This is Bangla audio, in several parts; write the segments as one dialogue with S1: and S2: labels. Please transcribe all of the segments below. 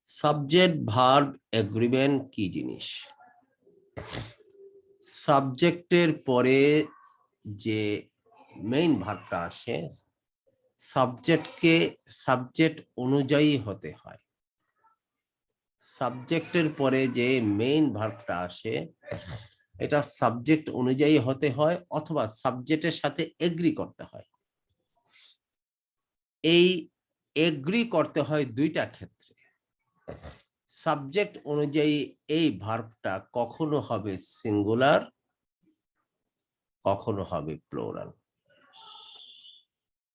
S1: সাবজেক্ট ভার্ব এগ্রিমেন্ট কি জিনিস? সাবজেক্টের পরে যে মেইন ভার্বটা আসে সাবজেক্ট অনুযায়ী হতে হয়। সাবজেক্টের পরে যে মেইন ভার্বটা আসে এটা সাবজেক্ট অনুযায়ী হতে হয় অথবা সাবজেক্টের সাথে এগ্রি করতে হয়। এই এগ্রি করতে হয় দুইটা ক্ষেত্রে। সাবজেক্ট অনুযায়ী এই ভার্বটা কখনো হবে সিঙ্গুলার, কখনো হবে প্লুরাল।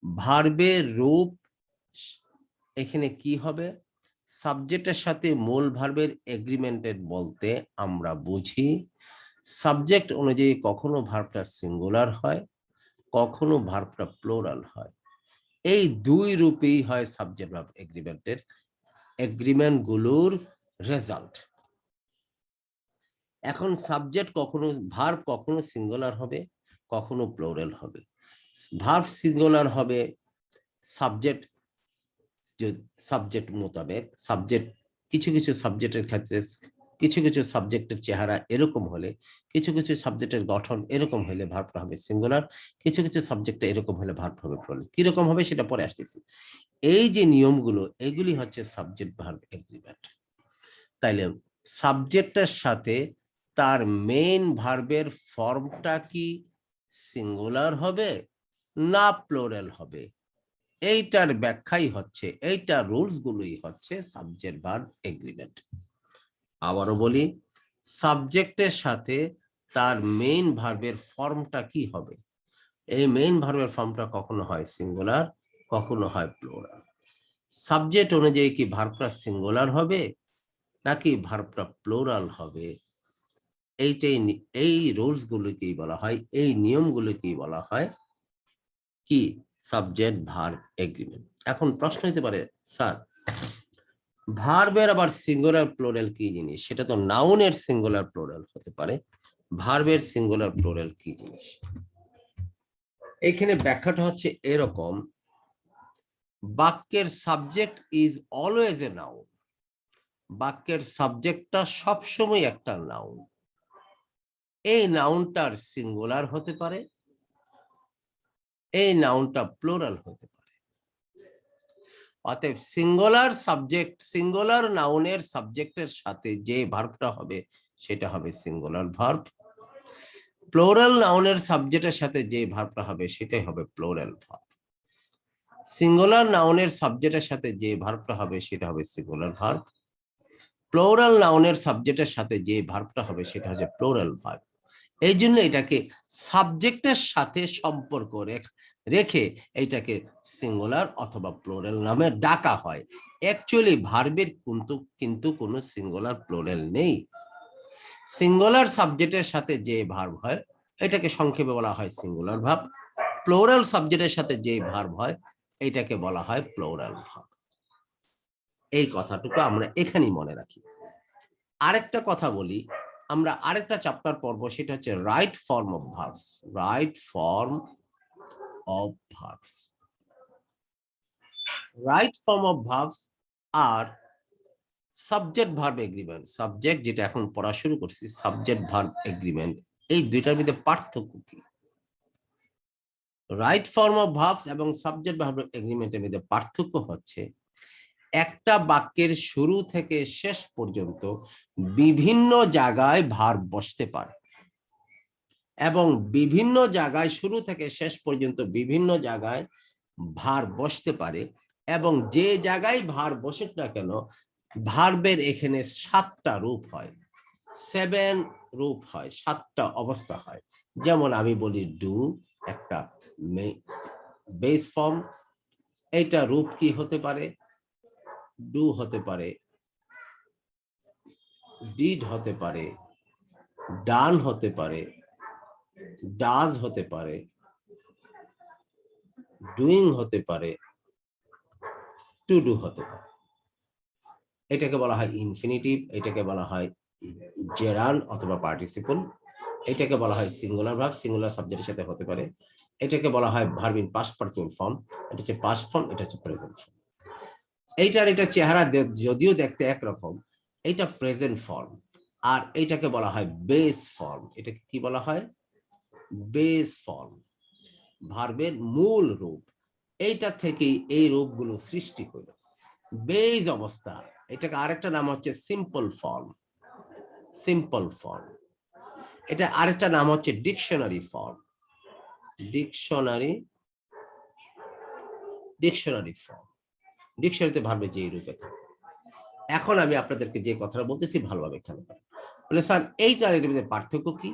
S1: ভার্বের রূপ এখানে কি হবে? সাবজেক্টের সাথে মূল ভার্বের এগ্রিমেন্টেড বলতে আমরা বুঝি সাবজেক্ট অনুযায়ী কখনো ভার্বটা সিঙ্গুলার হয়, কখনো ভার্বটা প্লুরাল হয়। এই দুই রূপেই হয় সাবজেক্ট ভার্ব এগ্রিমেন্টের এগ্রিমেন্ট গুলোর রেজাল্ট। এখন সাবজেক্ট কখনো ভার্ব কখনো সিঙ্গুলার হবে, কখনো প্লুরাল হবে। ভার্ব সিঙ্গুলার হবে সাবজেক্ট মোতাবেক। সাবজেক্ট কিছু কিছু সাবজেক্টের ক্ষেত্রে কিছু কিছু সাবজেক্টের চেহারা এরকম হলে, কিছু কিছু সাবজেক্টের গঠন এরকম হলে ভার্বটা হবে সিঙ্গুলার, কিছু কিছু সাবজেক্টে এরকম হলে ভার্ব হবে প্লুরাল। কিরকম হবে সেটা পরে আসতেছি। এই যে নিয়মগুলো এগুলি হচ্ছে সাবজেক্ট ভার্ব এগ্রিমেন্ট। তাইলে সাবজেক্টের সাথে তার মেইন ভার্বের ফর্মটা কি সিঙ্গুলার হবে না প্লুরাল হবে, এইটার ব্যাখ্যাই হচ্ছে, এইটা রুলস গুলোই হচ্ছে সাবজেক্ট ভার্ব এগ্রিমেন্ট। আবারও বলি, সাবজেক্টের সাথে তার মেইন ভার্বের ফর্মটা কি হবে। এই মেইন ভার্বের ফর্মটা কখনো হয় সিঙ্গুলার, কখনো হয় প্লুরাল। সাবজেক্ট অনুযায়ী কি ভার্বটা সিঙ্গুলার হবে নাকি ভার্বটা প্লুরাল হবে, এই রুলস গুলোকেই বলা হয়, এই নিয়মগুলোকেই বলা হয় কি সাবজেক্ট ভার্ব এগ্রিমেন্ট। এখন প্রশ্ন হতে পারে, স্যার ভার্বের আবার সিঙ্গুলার প্লুরাল কি জিনিস? সেটা তো নাউনের সিঙ্গুলার প্লুরাল হতে পারে, ভার্বের সিঙ্গুলার প্লুরাল কি জিনিস? এখানে ব্যাখ্যাটা হচ্ছে এরকম, বাক্যের subject is always a noun. বাক্যের সাবজেক্টটা সবসময় একটা নাউন। এই নাউনটার সিঙ্গুলার হতে পারে, এই নাউনটা প্লুরাল হতে পারে। অতএব সিঙ্গুলার সাবজেক্ট, সিঙ্গুলার নাউনের সাবজেক্টের সাথে যে ভার্বটা হবে সেটা হবে সিঙ্গুলার ভার্ব। প্লুরাল নাউনের সাবজেক্টের সাথে যে ভার্বটা হবে সেটাই হবে প্লুরাল ভার্ব। সিঙ্গুলার নাউনের সাবজেক্টের সাথে যে ভার্বটা হবে সেটা হবে সিঙ্গুলার ভার্ব। প্লুরাল নাউনের সাবজেক্টের সাথে যে ভার্বটা হবে সেটা হচ্ছে প্লুরাল ভার্ব। এই জন্য এটাকে সাবজেক্টের সাথে সম্পর্ক রেখে এটাকে সিঙ্গুলার অথবা প্লুরাল নামে ডাকা হয়। অ্যাকচুয়ালি ভার্বের কিন্তু কোনো সিঙ্গুলার প্লুরাল নেই। সিঙ্গুলার সাবজেক্টের সাথে যে ভার্ব হয় এটাকে সংক্ষেপে বলা হয় সিঙ্গুলার ভার্ব। প্লুরাল সাবজেক্টের সাথে যে ভার্ব হয় এটাকে বলা হয় প্লুরাল ভার্ব। এই কথাটুকু আমরা এখানেই মনে রাখি। আরেকটা কথা বলি, আমরা আরেকটা চ্যাপ্টার পড়ব, সেটা হচ্ছে right form of verbs. Right form of verbs, right form of verbs আর সাবজেক্ট ভার্ব এগ্রিমেন্ট। সাবজেক্ট যেটা এখন পড়া শুরু করছি, সাবজেক্ট ভার্ব এগ্রিমেন্ট, এই দুইটার মধ্যে পার্থক্য কি? রাইট ফর্ম অফ ভার্বস এবং সাবজেক্ট ভার্ব এগ্রিমেন্টের মধ্যে পার্থক্য হচ্ছে একটা বাক্যের শুরু থেকে শেষ পর্যন্ত বিভিন্ন জায়গায় ভার্ব বসতে পারে এবং বিভিন্ন জায়গায় শুরু থেকে শেষ পর্যন্ত বিভিন্ন জায়গায় ভার্ব বসতে পারে, এবং যে জায়গায় ভার্ব বসুক না কেন ভার্বের এখানে 7টা রূপ হয়, 7 রূপ হয়, 7টা অবস্থা হয়। যেমন আমি বলি ডু, একটা বেস ফর্ম, এইটা রূপ কি হতে পারে? ডু হতে পারে, ডিড হতে পারে, ডান হতে পারে, ডাজ হতে পারে, ডুইং হতে পারে, টু ডু হতে পারে। এটাকে বলা হয় ইনফিনিটিভ, এটাকে বলা হয় জেরান্ড অথবা পার্টিসিপল, এটাকে বলা হয় সিঙ্গুলার ভার্ব, সিঙ্গুলার সাবজেক্টের সাথে হতে পারে, এটাকে বলা হয় verb in past participle form, এটা হচ্ছে পাস্ট ফর্ম, এটা হচ্ছে প্রেজেন্ট ফর্ম। এইটার এটা চেহারা যদিও দেখতে একরকম, এটা প্রেজেন্ট ফর্ম, আর এইটাকে বলা হয় বেস ফর্ম। এটাকে কি বলা হয়? বেস ফর্ম, ভার্বের মূল রূপ। এইটা থেকেই এই রূপগুলো সৃষ্টি হলো। বেস অবস্থা, এটাকে আরেকটা নাম হচ্ছে সিম্পল ফর্ম। সিম্পল ফর্ম, এটা আরেকটা নাম হচ্ছে dictionary form. Dictionary dictionary form, ডিকশনারিতে ভার্বের যে রূপে থাকে। এখন আমি আপনাদেরকে যে কথাটা বলতেছি ভালোভাবে খেয়াল করেন। বলে স্যার এইটার এর মধ্যে পার্থক্য কি?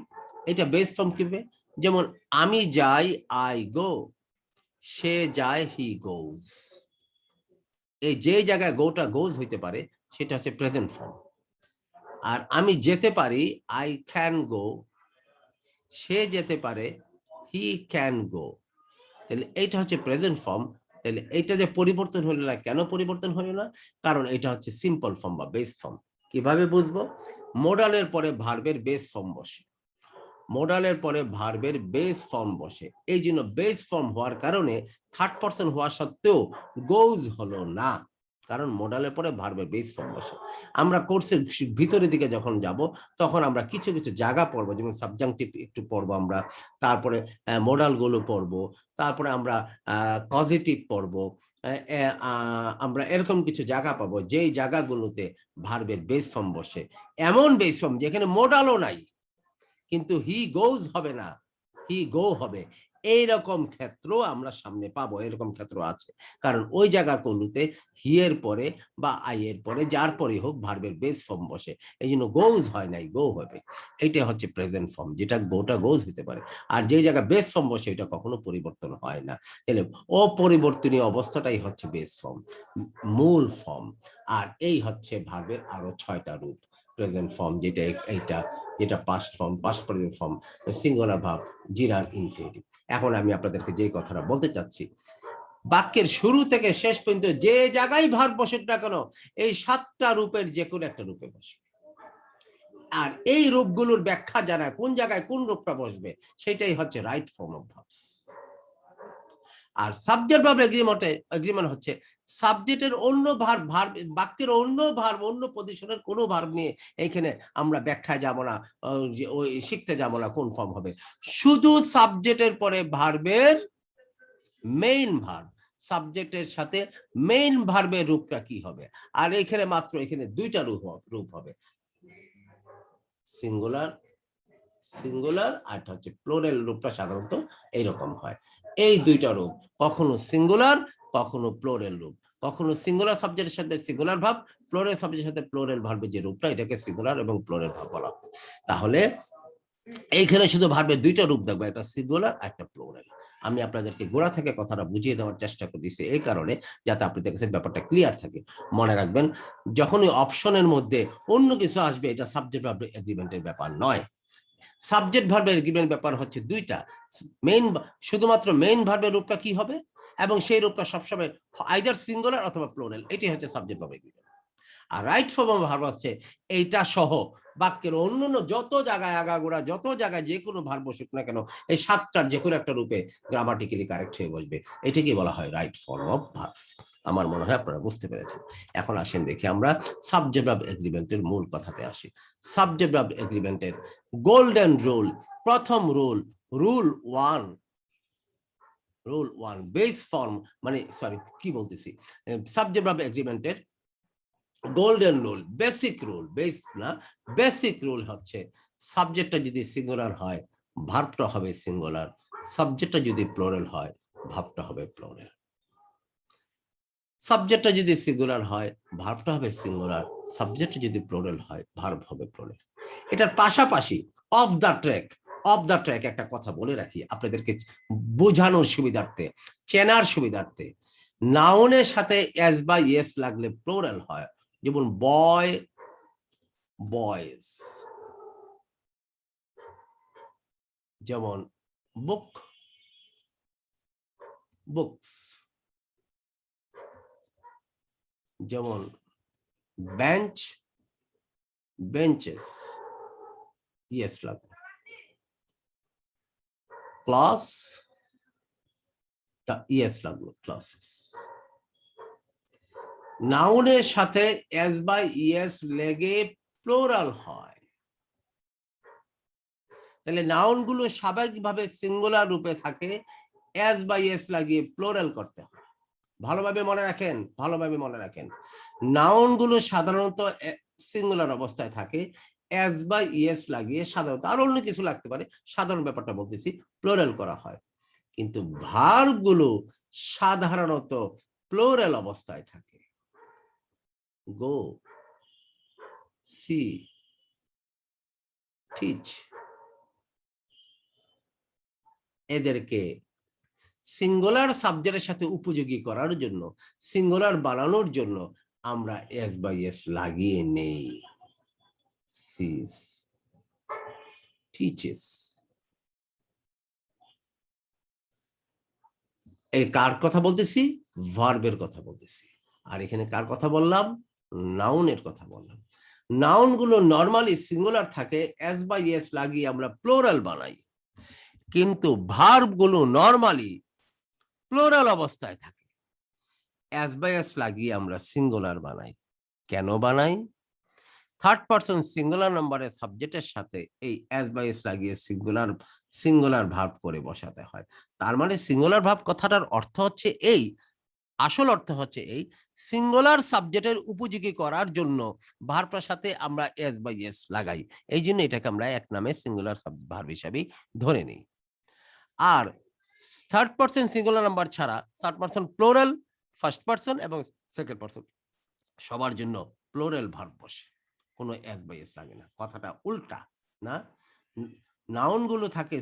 S1: এটা বেস ফর্ম কিভাবে? যেমন আমি যাই, আই গো, সে যায়, হি গোজ। এই যে জায়গায় গোটা গোজ হইতে পারে সেটা হচ্ছে প্রেজেন্ট ফর্ম। আর আমি যেতে পারি, আই ক্যান গো, সে যেতে পারে, হি ক্যান গো। তাহলে এইটা হচ্ছে প্রেজেন্ট ফর্ম। তাহলে এইটা যে পরিবর্তন হলো না, কেন পরিবর্তন হলো না? কারণ এটা হচ্ছে সিম্পল ফর্ম বা বেস ফর্ম। কিভাবে বুঝবো? মোডালের পরে ভার্বের বেস ফর্ম বসে। মোডালের পরে ভার্বের বেস ফর্ম বসে, এই জন্য বেস ফর্ম হওয়ার কারণে থার্ড পারসন হওয়া সত্ত্বেও গোজ হলো না, কারণ মোডালের পরে ভার্বের বেস ফর্ম বসে। আমরা কোর্সের ভিতরের দিকে যখন যাব তখন আমরা কিছু কিছু জায়গা পড়বো, যেমন সাবজাংটিভ একটু পড়বো আমরা, তারপরে মোডাল গুলো পড়বো, তারপরে আমরা পজিটিভ পড়বো। আমরা এরকম কিছু জায়গা পাবো যেই জায়গাগুলোতে ভার্বের বেস ফর্ম বসে, এমন বেস ফর্ম যেখানে মোডালও নাই, কিন্তু হি গোজ হবে না, হি গো হবে। এইরকম ক্ষেত্র আমরা সামনে পাবো, এরকম ক্ষেত্র আছে। কারণ ওই জায়গাগুলোতে হি এর পরে বা আই এর পরে যার পরে হোক ভার্বের বেস ফর্ম বসে, এই জন্য গোজ হয় নাই, গো হবে। এটা হচ্ছে প্রেজেন্ট ফর্ম, যেটা গোটা গোজ হতে পারে। আর যে জায়গায় বেস ফর্ম বসে এটা কখনো পরিবর্তন হয় না। তাহলে অপরিবর্তনীয় অবস্থাটাই হচ্ছে বেস ফর্ম, মূল ফর্ম। আর এই হচ্ছে ভার্বের আরো 6টা রূপ। প্রেজেন্ট ফর্ম যেটা এইটা, যেটা past form, past present form, singular verb, জিরার ইনফিনিটিভ। এখন আমি আপনাদেরকে যে কথাটা বলতে চাচ্ছি, বাক্যের শুরু থেকে শেষ পর্যন্ত যে জায়গায় ভার্ব বসুক না কেন, এই 7টা রূপের যে কোনো একটা রূপে বসবে। আর এই রূপগুলোর ব্যাখ্যা জানা কোন জায়গায় কোন রূপটা বসবে, সেটাই হচ্ছে রাইট ফর্ম অফ ভার্বস। আর সাবজেক্ট ভার্ব এগ্রিমেন্ট হচ্ছে সাবজেক্টের অন্য ভার্ব, বাক্যের অন্য ভার্ব, অন্য পজিশনের কোনো ভার্ব নিয়ে এখানে আমরা ব্যাখ্যায় যাব না, ওই শিখতে যাব না কোন ফর্ম হবে। শুধু সাবজেক্টের পরে ভার্বের মেইন ভার্ব, সাবজেক্টের সাথে মেইন ভার্বের রূপটা কি হবে। আর এখানে মাত্র এখানে 2টা রূপ হবে, সিঙ্গুলার, সিঙ্গুলার, আর হচ্ছে প্লুরাল। রূপটা সাধারণত এইরকম হয়, এই 2টা রূপ, কখনো সিঙ্গুলার কখনো প্লুরাল রূপ, কখনো সিঙ্গুলার সাবজেক্টের সাথে সিঙ্গুলার ভার্ব, প্লুরাল সাবজেক্টের সাথে প্লুরাল ভার্বের যে রূপটা, এটাকে সিঙ্গুলার এবং প্লুরাল ভার্ব বলা হয়। তাহলে এইখানে শুধু ভার্বের 2টা রূপ দেখবো, একটা সিঙ্গুলার একটা প্লুরাল। আমি আপনাদেরকে গোড়া থেকে কথাটা বুঝিয়ে দেওয়ার চেষ্টা করতেছি এই কারণে, যাতে আপনাদের কাছে ব্যাপারটা ক্লিয়ার থাকে। মনে রাখবেন, যখনই অপশনের মধ্যে অন্য কিছু আসবে, এটা সাবজেক্ট ভার্ব এগ্রিমেন্টের ব্যাপার নয়। সাবজেক্ট ভার্বের এগ্রিমেন্ট ব্যাপার হচ্ছে 2টা, মেইন, শুধুমাত্র মেইন ভার্বের রূপটা কি হবে, এবং সেই রূপটা সবসময় আইদার সিঙ্গুলার অথবা প্লুরাল, এটাই হচ্ছে সাবজেক্ট ভার্ব এগ্রিমেন্ট। আর রাইট ফর্ম অফ ভার্ব হচ্ছে এইটা সহ বাক্যের অন্যান্য যত জায়গায় আগাগোড়া, যত জায়গায় যে কোনো ভার্ব বসুক না কেন, এই 7টার যে কোনো একটা রূপে গ্রামাটিক্যালি কারেক্ট হয়ে বসবে, এটাকে বলা হয় রাইট ফর্ম অফ ভার্বস। আমার মনে হয় আপনারা বুঝতে পেরেছেন। এখন আসেন দেখি আমরা সাবজেক্ট ভার্ব এগ্রিমেন্টের মূল কথাতে আসি। সাবজেক্ট ভার্ব এগ্রিমেন্টের গোল্ডেন রুল, প্রথম rule, rule 1, rule 1 base form, মানে সরি কি বলতেছি, সাবজেক্ট ভার্ব এগ্রিমেন্টের golden rule, basic rule, base না, বেসিক রুল হচ্ছে সাবজেক্টটা যদি সিঙ্গুলার হয় ভার্বটা হবে সিঙ্গুলার, সাবজেক্টটা যদি প্লুরাল হয় ভার্বটা হবে প্লুরাল। সাবজেক্টটা যদি সিঙ্গুলার হয় ভার্বটা হবে সিঙ্গুলার, সাবজেক্টটা যদি প্লুরাল হয় ভার্ব হবে প্লুরাল। এটার পাশাপাশি of the track, of the track একটা কথা বলে রাখি আপনাদেরকে বোঝানোর সুবিধার্থে, চেনার সুবিধার্থে, নাউনের সাথে এস বা ইয়েস লাগলে প্লুরাল হয়, যেমন বয়, বয়েজ, যেমন বুক, বুকস, যেমন বেঞ্চ, বেঞ্চেস, ইয়েস লাগবে, ক্লাস, ইয়েস লাগলো, ক্লাসেস। নাউনের সাথে এস বা ইএস লেগে প্লোরাল হয়, তাহলে নাউন গুলো স্বাভাবিকভাবে সিঙ্গুলার রূপে থাকে, এস বা ইএস লাগিয়ে প্লোরাল করতে হয়। ভালোভাবে মনে রাখেন, ভালোভাবে মনে রাখেন, নাউন গুলো সাধারণত সিঙ্গুলার অবস্থায় থাকে, এস বা ইএস লাগিয়ে সাধারণত, আর অন্য কিছু লাগতে পারে, সাধারণ ব্যাপারটা বলতেছি, প্লোরাল করা হয়। কিন্তু ভার্ব গুলো সাধারণত প্লোরাল অবস্থায় থাকে। গো, সি, টিচ, এদেরকে সিঙ্গুলার সাবজেক্টের সাথে উপযোগী করার জন্য, সিঙ্গুলার বানানোর জন্য আমরা এস বা এস লাগিয়ে নেই। Sees, teaches. এই কার কথা বলতেছি? ভার্বের কথা বলতেছি। আর এখানে কার কথা বললাম? নাউনের কথা বললাম। নাউন গুলো নর্মালি সিঙ্গুলার থাকে, এস বা এস লাগিয়ে আমরা প্লোরাল বানাই, কিন্তু ভার্ব গুলো নর্মালি প্লোরাল অবস্থায় থাকে, এস বা এস লাগিয়ে আমরা সিঙ্গুলার বানাই। কেন বানাই? থার্ড পারসন সিঙ্গুলার নাম্বারের সাবজেক্টের সাথে এই এস বা এস লাগিয়ে সিঙ্গুলার ভার্ব করে বসাতে হয়। তার মানে সিঙ্গুলার ভার্ব কথাটার অর্থ হচ্ছে এই, আসল অর্থ হচ্ছে এই, সিঙ্গুলার সাবজেক্টের উপযোগী করার জন্য ভার্বটার সাথে আমরা এস বা এস লাগাই। এই জন্য এটাকে আমরা এক নামে সিঙ্গুলার ভার্ব হিসাবে ধরে নিই। আর থার্ড পারসন সিঙ্গুলার নাম্বার ছাড়া third person plural, first person এবং সেকেন্ড পারসন সবার জন্য প্লোরাল ভার্ব বসে, কোনো এস বা এস লাগে না। কথাটা উল্টা না? নাউন গুলো থাকে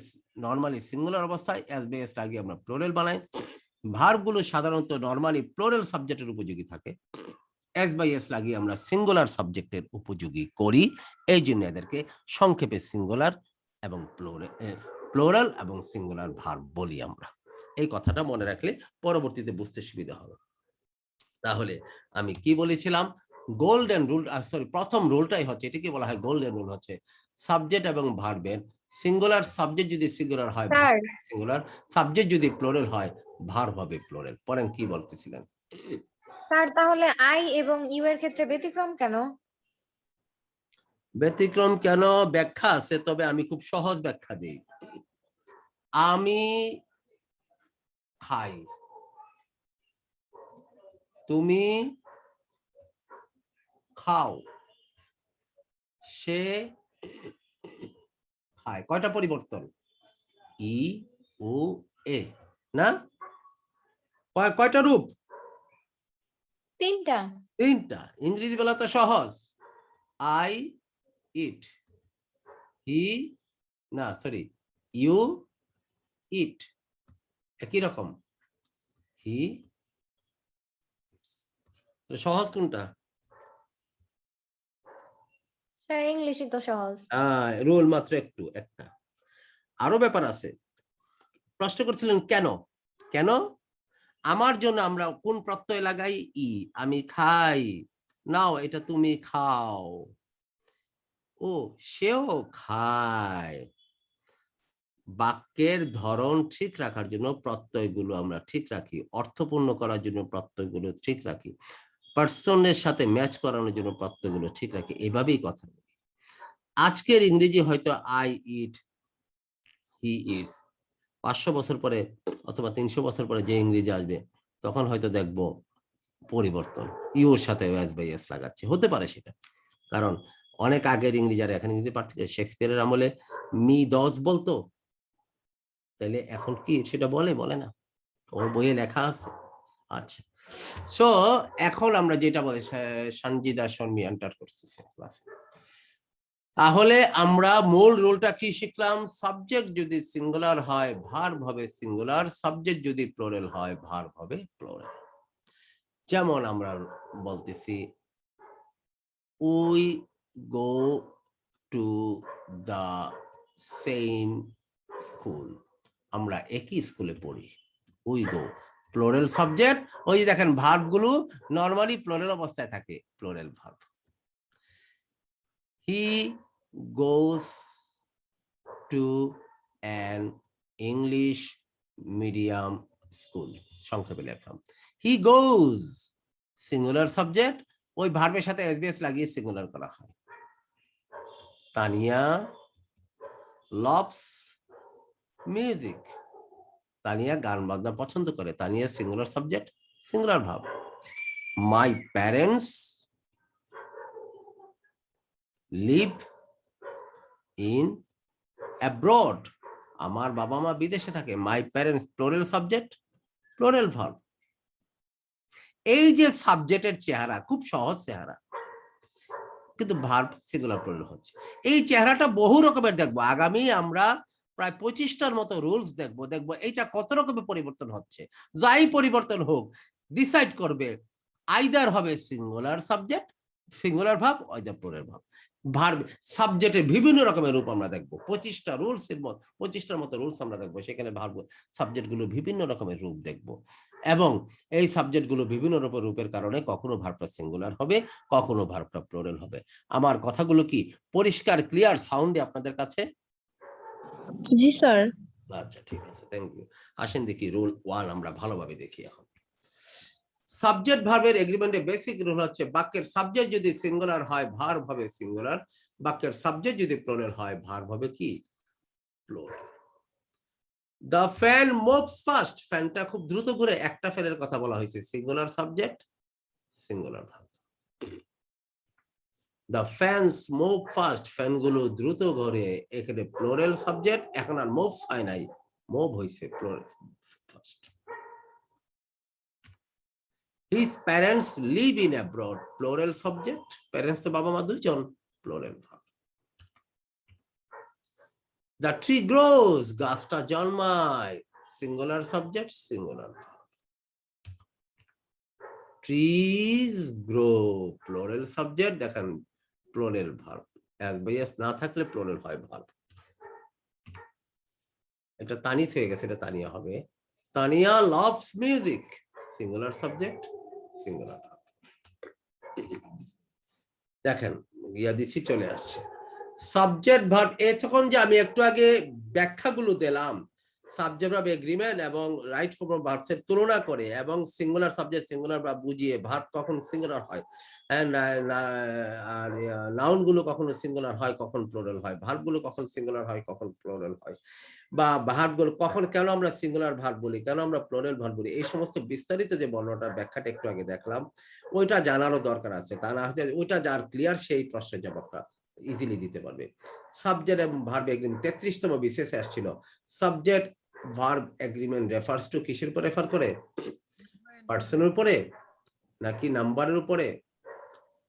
S1: নর্মালি সিঙ্গুলার অবস্থায়, এস বা এস লাগিয়ে আমরা প্লোরাল বানাই। ভার্ব গুলো সাধারণত নর্মালি প্লোরাল সাবজেক্টের উপযোগী থাকে, এস বা এস লাগিয়ে আমরা সিঙ্গুলার সাবজেক্টের উপযোগী করি। এই জন্য এদেরকে সংক্ষেপে সিঙ্গুলার এবং প্লোরাল এবং সিঙ্গুলার ভার্ব বলি আমরা। এই কথাটা মনে রাখলে পরবর্তীতে বুঝতে সুবিধা হবে। তাহলে আমি কি বলেছিলাম? গোল্ডেন রুল, সরি, প্রথম রুলটাই হচ্ছে, এটাকে বলা হয় গোল্ডেন রুল, হচ্ছে সাবজেক্ট এবং ভার্বের সিঙ্গুলার সাবজেক্ট যদি সিঙ্গুলার হয়,
S2: স্যার
S1: সিঙ্গুলার সাবজেক্ট যদি প্লোরাল হয়, ভার্ব হবে প্লোরাল। পরেন কি বলতেছিলেন?
S2: স্যার তাহলে আই এবং ইউ এর ক্ষেত্রে ব্যতিক্রম কেন?
S1: ব্যতিক্রম কেন ব্যাখ্যা আছে, তবে আমি খুব সহজ ব্যাখ্যা দিই। আমি খাই, তুমি খাও, সে খায়। কয়টা পরিবর্তন? ই, ও, এ, না? কয়টা রূপ?
S2: তিনটা।
S1: তিনটা। ইংরেজি বলা তো সহজ। আই ইট, হি, না সরি, ইউ ইট, একই রকম। হি, সহজ কোনটা?
S2: স্যার ইংলিশই তো সহজ।
S1: রুল মাত্র একটা। আরো ব্যাপার আছে। প্রশ্ন করছিলেন কেন? কেন? আমার জন্য আমরা কোন প্রত্যয় লাগাই? ই। আমি খাই, নাও এটা তুমি খাও। ও, সেও খায়। বাক্যের ধরন ঠিক রাখার জন্য প্রত্যয়গুলো আমরা ঠিক রাখি, অর্থপূর্ণ করার জন্য প্রত্যয়গুলো ঠিক রাখি, পার্সনের সাথে ম্যাচ করানোর জন্য প্রত্যয়গুলো ঠিক রাখি। এভাবেই কথা বলি। আজকের ইংরেজি হয়তো আই ইট, হি ইটস, 500 বছর পরে অথবা 300 বছর পরে যে ইংরেজি আসবে, তখন হয়তো দেখবো পরিবর্তন, ইউর সাথে এস বাই এস লাগাচ্ছে, হতে পারে সেটা। কারণ অনেক আগের ইংরেজি আর এখন ইংরেজি পার্থক্য। শেক্সপিয়ারের আমলে মি দস বলতো, তাহলে এখন কি সেটা বলে না? ওর বইয়ে লেখা আছে। আচ্ছা, সো এখন আমরা যেটা বলি, সঞ্জিদা শর্মি এন্টার করতেছে ক্লাসে। তাহলে আমরা মূল রুলটা কি শিখলাম? সাবজেক্ট যদি সিঙ্গুলার হয়, ভার্ব হবে সিঙ্গুলার, সাবজেক্ট যদি প্লোরাল হয়, ভার্ব হবে প্লোরাল। যেমন আমরা বলতেছি, we go to the same school, আমরা একই স্কুলে পড়ি। We go, plural subject. ওই যে দেখেন ভার্ব গুলো নরমালি প্লোরাল অবস্থায় থাকে, plural verb. He goes to an English medium school, সংক্ষেপে লেখলাম। হি গোজ, সিঙ্গুলার সাবজেক্ট, ওই ভার্বের সাথে এসবিএস লাগিয়ে সিঙ্গুলার করা হয়। তানিয়া লাভস মিউজিক, তানিয়া গান বাজনা পছন্দ করে, Tania singular subject, singular verb. My parents live in abroad, আমার বাবা মা বিদেশে থাকে, my parents plural subject, plural verb. এই যে সাবজেক্টের চেহারা, খুব সহজ চেহারা, কিন্তু ভার্ব সিঙ্গুলার প্লুরাল হচ্ছে। এই চেহারাটা বহু রকমের দেখবো আগামী, আমরা প্রায় 25টার মতো রুলস দেখবো এইটা কত রকমের পরিবর্তন হচ্ছে। যাই পরিবর্তন হোক, ডিসাইড করবে আইদার হবে singular subject, singular verb, either plural verb. Verb সাবজেক্টের বিভিন্ন রকমের রূপ আমরা দেখবো, 25টা রুলস এর মতো 25টার মতো রুলস আমরা দেখবো। সেখানে ভার্ব সাবজেক্ট গুলো বিভিন্ন রকমের রূপ দেখবো, এবং এই সাবজেক্ট গুলো বিভিন্ন রূপের কারণে কখনো ভার্বটা সিঙ্গুলার হবে, কখনো ভার্বটা প্লুরাল হবে। আমার কথাগুলো কি পরিষ্কার, ক্লিয়ার সাউন্ডে আপনাদের কাছে?
S3: জি স্যার।
S1: আচ্ছা, ঠিক আছে, থ্যাংক ইউ। আসেন দেখি রুল 1 আমরা ভালোভাবে দেখি। এখন সাবজেক্ট ভার্বের এগ্রিমেন্টে বেসিক রুল হচ্ছে, বাক্যের সাবজেক্ট যদি সিঙ্গুলার হয় ভার্ব হবে সিঙ্গুলার, বাক্যের সাবজেক্ট যদি প্লুরাল হয় ভার্ব হবে কি? Plural. The fan moves fast, ফ্যানটা খুব দ্রুত ঘুরে, একটা ফ্যানের কথা বলা হয়েছে, singular subject, singular verb. The fans move fast, ফ্যানগুলো দ্রুত ঘোরে, এখানে প্লুরাল সাবজেক্ট, এখন আর মুভস হয় নাই, মুভ হইছে, plural fast. His parents live in abroad, plural subject, parents তো বাবা মা দুইজন, plural verb. The tree grows, গাছটা জন্মায়, singular subject, singular verb. Trees grow, plural subject, দেখেন plural verb, as by as না থাকলে plural হয় verb। এটা তানিস হয়ে গেছে, এটা তানিয়া হবে। Tania loves music, singular subject, singular verb। দেখেন গিয়া দিচ্ছি, চলে আসছে সাবজেক্ট ভার্ব। এতক্ষণ যে আমি একটু আগে ব্যাখ্যাগুলো দিলাম, সাবজেক্ট ভার্ব এগ্রিমেন্ট এবং রাইট ফর্ম অফ ভার্বসের তুলনা করে, এবং সিঙ্গুলার সাবজেক্ট সিঙ্গুলার ভার্ব বুঝিয়ে ভার্ব কখন সিঙ্গুলার হয়, আর নাউন গুলো কখন সিঙ্গুলার হয় কখন প্লুরাল হয়, ভার্ব গুলো কখন সিঙ্গুলার হয় কখন প্লুরাল হয়, বা ভার্ব গুলো কখন, কেন আমরা সিঙ্গুলার ভার্ব বলি, কেন আমরা প্লুরাল ভার্ব বলি, এই সমস্ত বিস্তারিত যে বর্ণনাটার ব্যাখ্যাটা একটু আগে দেখলাম, ওইটা জানারও দরকার আছে। তা না হচ্ছে ওইটা যার ক্লিয়ার সেই প্রশ্নের জবাবটা ইজিলি দিতে পারবে। সাবজেক্ট এবং ভার্ব এগ্রিমেন্ট 33তম বিশেষে আসছিল। Subject verb agreement refers to কিসের উপর রেফার করে? পার্সনের উপরে নাকি নাম্বারের উপরে?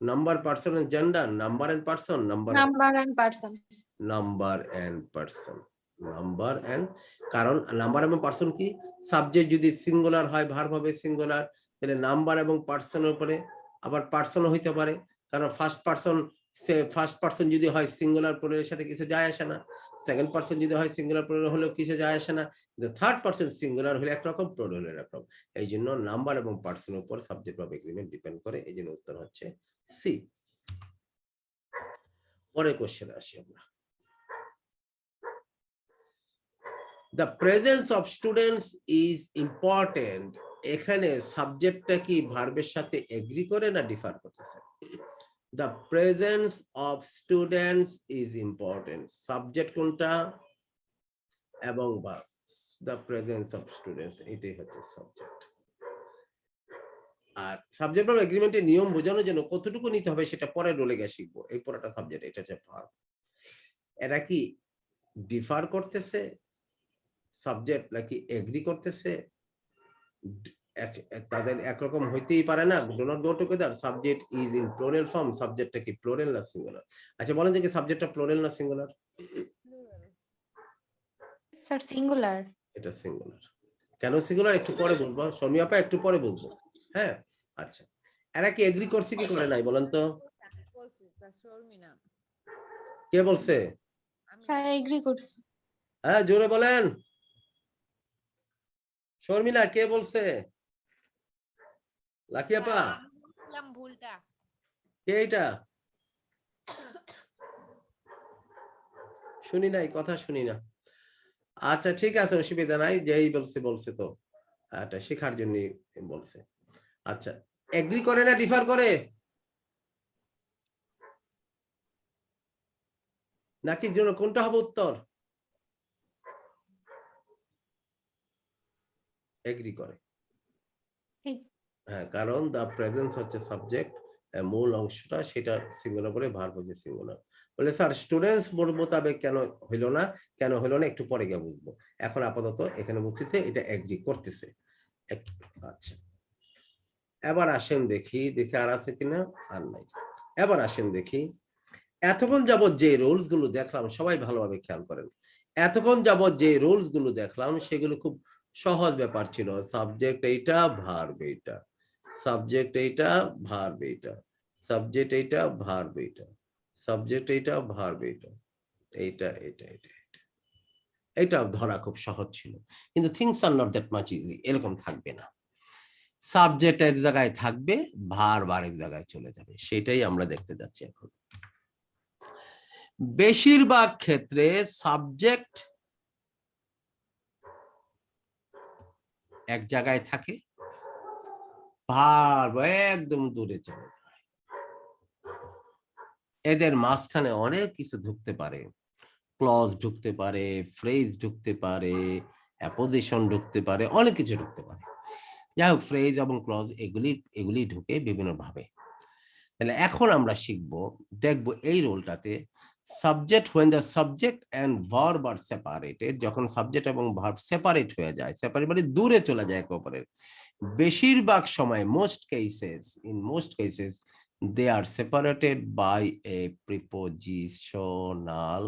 S1: Number, person and gender, number and person,
S2: number and person,
S1: number and person, number and, কারণ নাম্বার এবং পার্সন কি? সাবজেক্ট যদি সিঙ্গুলার হয় ভার্ব হবে সিঙ্গুলার, তাহলে নাম্বার এবং পার্সনের উপরে, আবার পার্সনও হইতে পারে, কারণ ফার্স্ট পার্সন যদি হয় সিঙ্গুলার প্লুরালের সাথে কিছু যায় আসে না, সেকেন্ড পার্সন যদি হয় সিঙ্গুলার প্লুরাল হলেও কিছু যায় আসে না, কিন্তু থার্ড পার্সন সিঙ্গুলার হলে একরকম প্লুরাল একরকম। এই জন্য নাম্বার এবং পার্সনের উপর সাবজেক্ট ভার্ব এগ্রিমেন্ট ডিপেন্ড করে। এই জন্য উত্তর হচ্ছে সি। পরের কোশ্চেনে আসি আমরা। The presence of students is important, এখানে সাবজেক্টটা কি ভার্বের সাথে এগ্রি করে না ডিফার করতেছে? The presence of students is important, subject কোনটা এবং verb, the presence of students এটাই হচ্ছে সাবজেক্ট। আর সাবজেক্ট ভার্ব এগ্রিমেন্টের নিয়ম বোঝানোর জন্য কতটুকু নিতে হবে সেটা পরে রোলে গিয়ে শিখবো। এই পুরোটা সাবজেক্ট, এটা হচ্ছে ভার্ব। এরা কি ডিফার করতেছে সাবজেক্ট নাকি এগ্রি করতেছে? তাদের একরকম হইতেই পারে না। Do not go together. Subject is in plural form, সাবজেক্টটা কি প্লুরাল না সিঙ্গুলার? আচ্ছা বলেন দেখি সাবজেক্টটা প্লুরাল না সিঙ্গুলার?
S2: Sir singular.
S1: এটা সিঙ্গুলার। কেন সিঙ্গুলার একটু পরে বলবো, শর্মিয়া আপা একটু পরে বলবো। হ্যাঁ, আচ্ছা এরা কি এগ্রি করছে কি করে নাই বলেন তো? কে বলছে?
S2: স্যার এগ্রি করছি।
S1: হ্যাঁ জোরে বলেন। শর্মিলা কে বলছে? লাকি আপা
S4: ভুলটা
S1: কে? এটা শুনি নাই, কথা শুনি না। আচ্ছা ঠিক আছে, অসুবিধা নাই, যেই বলছে বলছে, তো এটা শেখার জন্য বলছে। আচ্ছা এগ্রি করে না ডিফার করে, নাকি জন্য কোনটা হবে উত্তর? এগ্রি করে। হ্যাঁ, কারণ দা প্রেজেন্স হচ্ছে সাবজেক্ট, মূল অংশটা সেটা সিঙ্গুলার বলে, ভার্ব হচ্ছে সিঙ্গুলার। বলে স্যার স্টুডেন্টস মোতাবেক কেন হইলো না, কেন হইলো না একটু পরে গিয়ে বুঝবো, এখন আপাতত এখানে বুঝতেছে এটা এগ্রি করতেছে। আচ্ছা, এবার আসেন দেখি আর আছে কিনা, আর নাই। এবার আসেন দেখি, এতক্ষণ যাবত যে রুলস গুলো দেখলাম সবাই ভালোভাবে খেয়াল করেন, এতক্ষণ যাবত যে রুলস গুলো দেখলাম সেগুলো খুব সহজ ব্যাপার ছিল। সাবজেক্ট এইটা, ভার্ব এইটা, সাবজেক্ট এইটা, ভার্ব এইটা, সাবজেক্ট এইটা, ভার্ব এইটা, সাবজেক্ট এইটা, ভার্ব এইটা, এইটা এইটা এইটা এটা ধরা খুব সহজ ছিল। কিন্তু things are not that much easy, এরকম থাকবে না। সাবজেক্ট এক জায়গায় থাকবে, ভার্ব আরেক জায়গায় চলে যাবে, সেটাই আমরা দেখতে যাচ্ছি এখন। বেশিরভাগ ক্ষেত্রে সাবজেক্ট এক জায়গায় থাকে, ভার্ব একদম দূরে চলে যায়। এদের মাঝখানে অনেক কিছু ঢুকতে পারে, ক্লজ ঢুকতে পারে, ফ্রেজ ঢুকতে পারে, অ্যাপোজিশন ঢুকতে পারে, অনেক কিছু ঢুকতে পারে। যাই হোক, ফ্রেজ এবং ক্লজ এগুলি ঢুকে বিভিন্ন ভাবে। তাহলে এখন আমরা শিখবো, দেখবো এই রোলটাতে subject when the subject and verb are separated, যখন সাবজেক্ট এবং ভার্ব সেপারেট হয়ে যায়, সেপারেট মানে দূরে চলে যায় একে অপরের, বেশিরভাগ সময় in most cases they are separated by a prepositional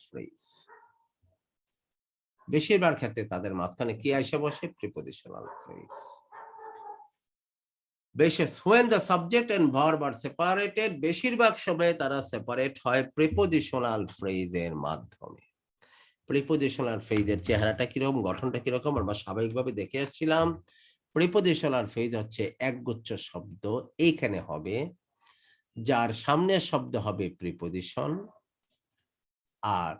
S1: phrase. বেশিরভাগ ক্ষেত্রে তাদের মাঝখানে কি এসে বসে? Prepositional phrase. when the subject and verb are separated, বেশিরভাগ সময় তারা সেপারেট হয় প্রিপোজিশনাল ফ্রেজের মাধ্যমে। প্রিপোজিশনাল ফ্রেজের চেহারাটা কিরকম, গঠনটা কিরকম আমরা স্বাভাবিকভাবে দেখে আসছিলাম। প্রিপোজিশনাল ফ্রেজ হচ্ছে একগুচ্ছ শব্দ, এইখানে হবে যার সামনের শব্দ হবে প্রিপোজিশন, আর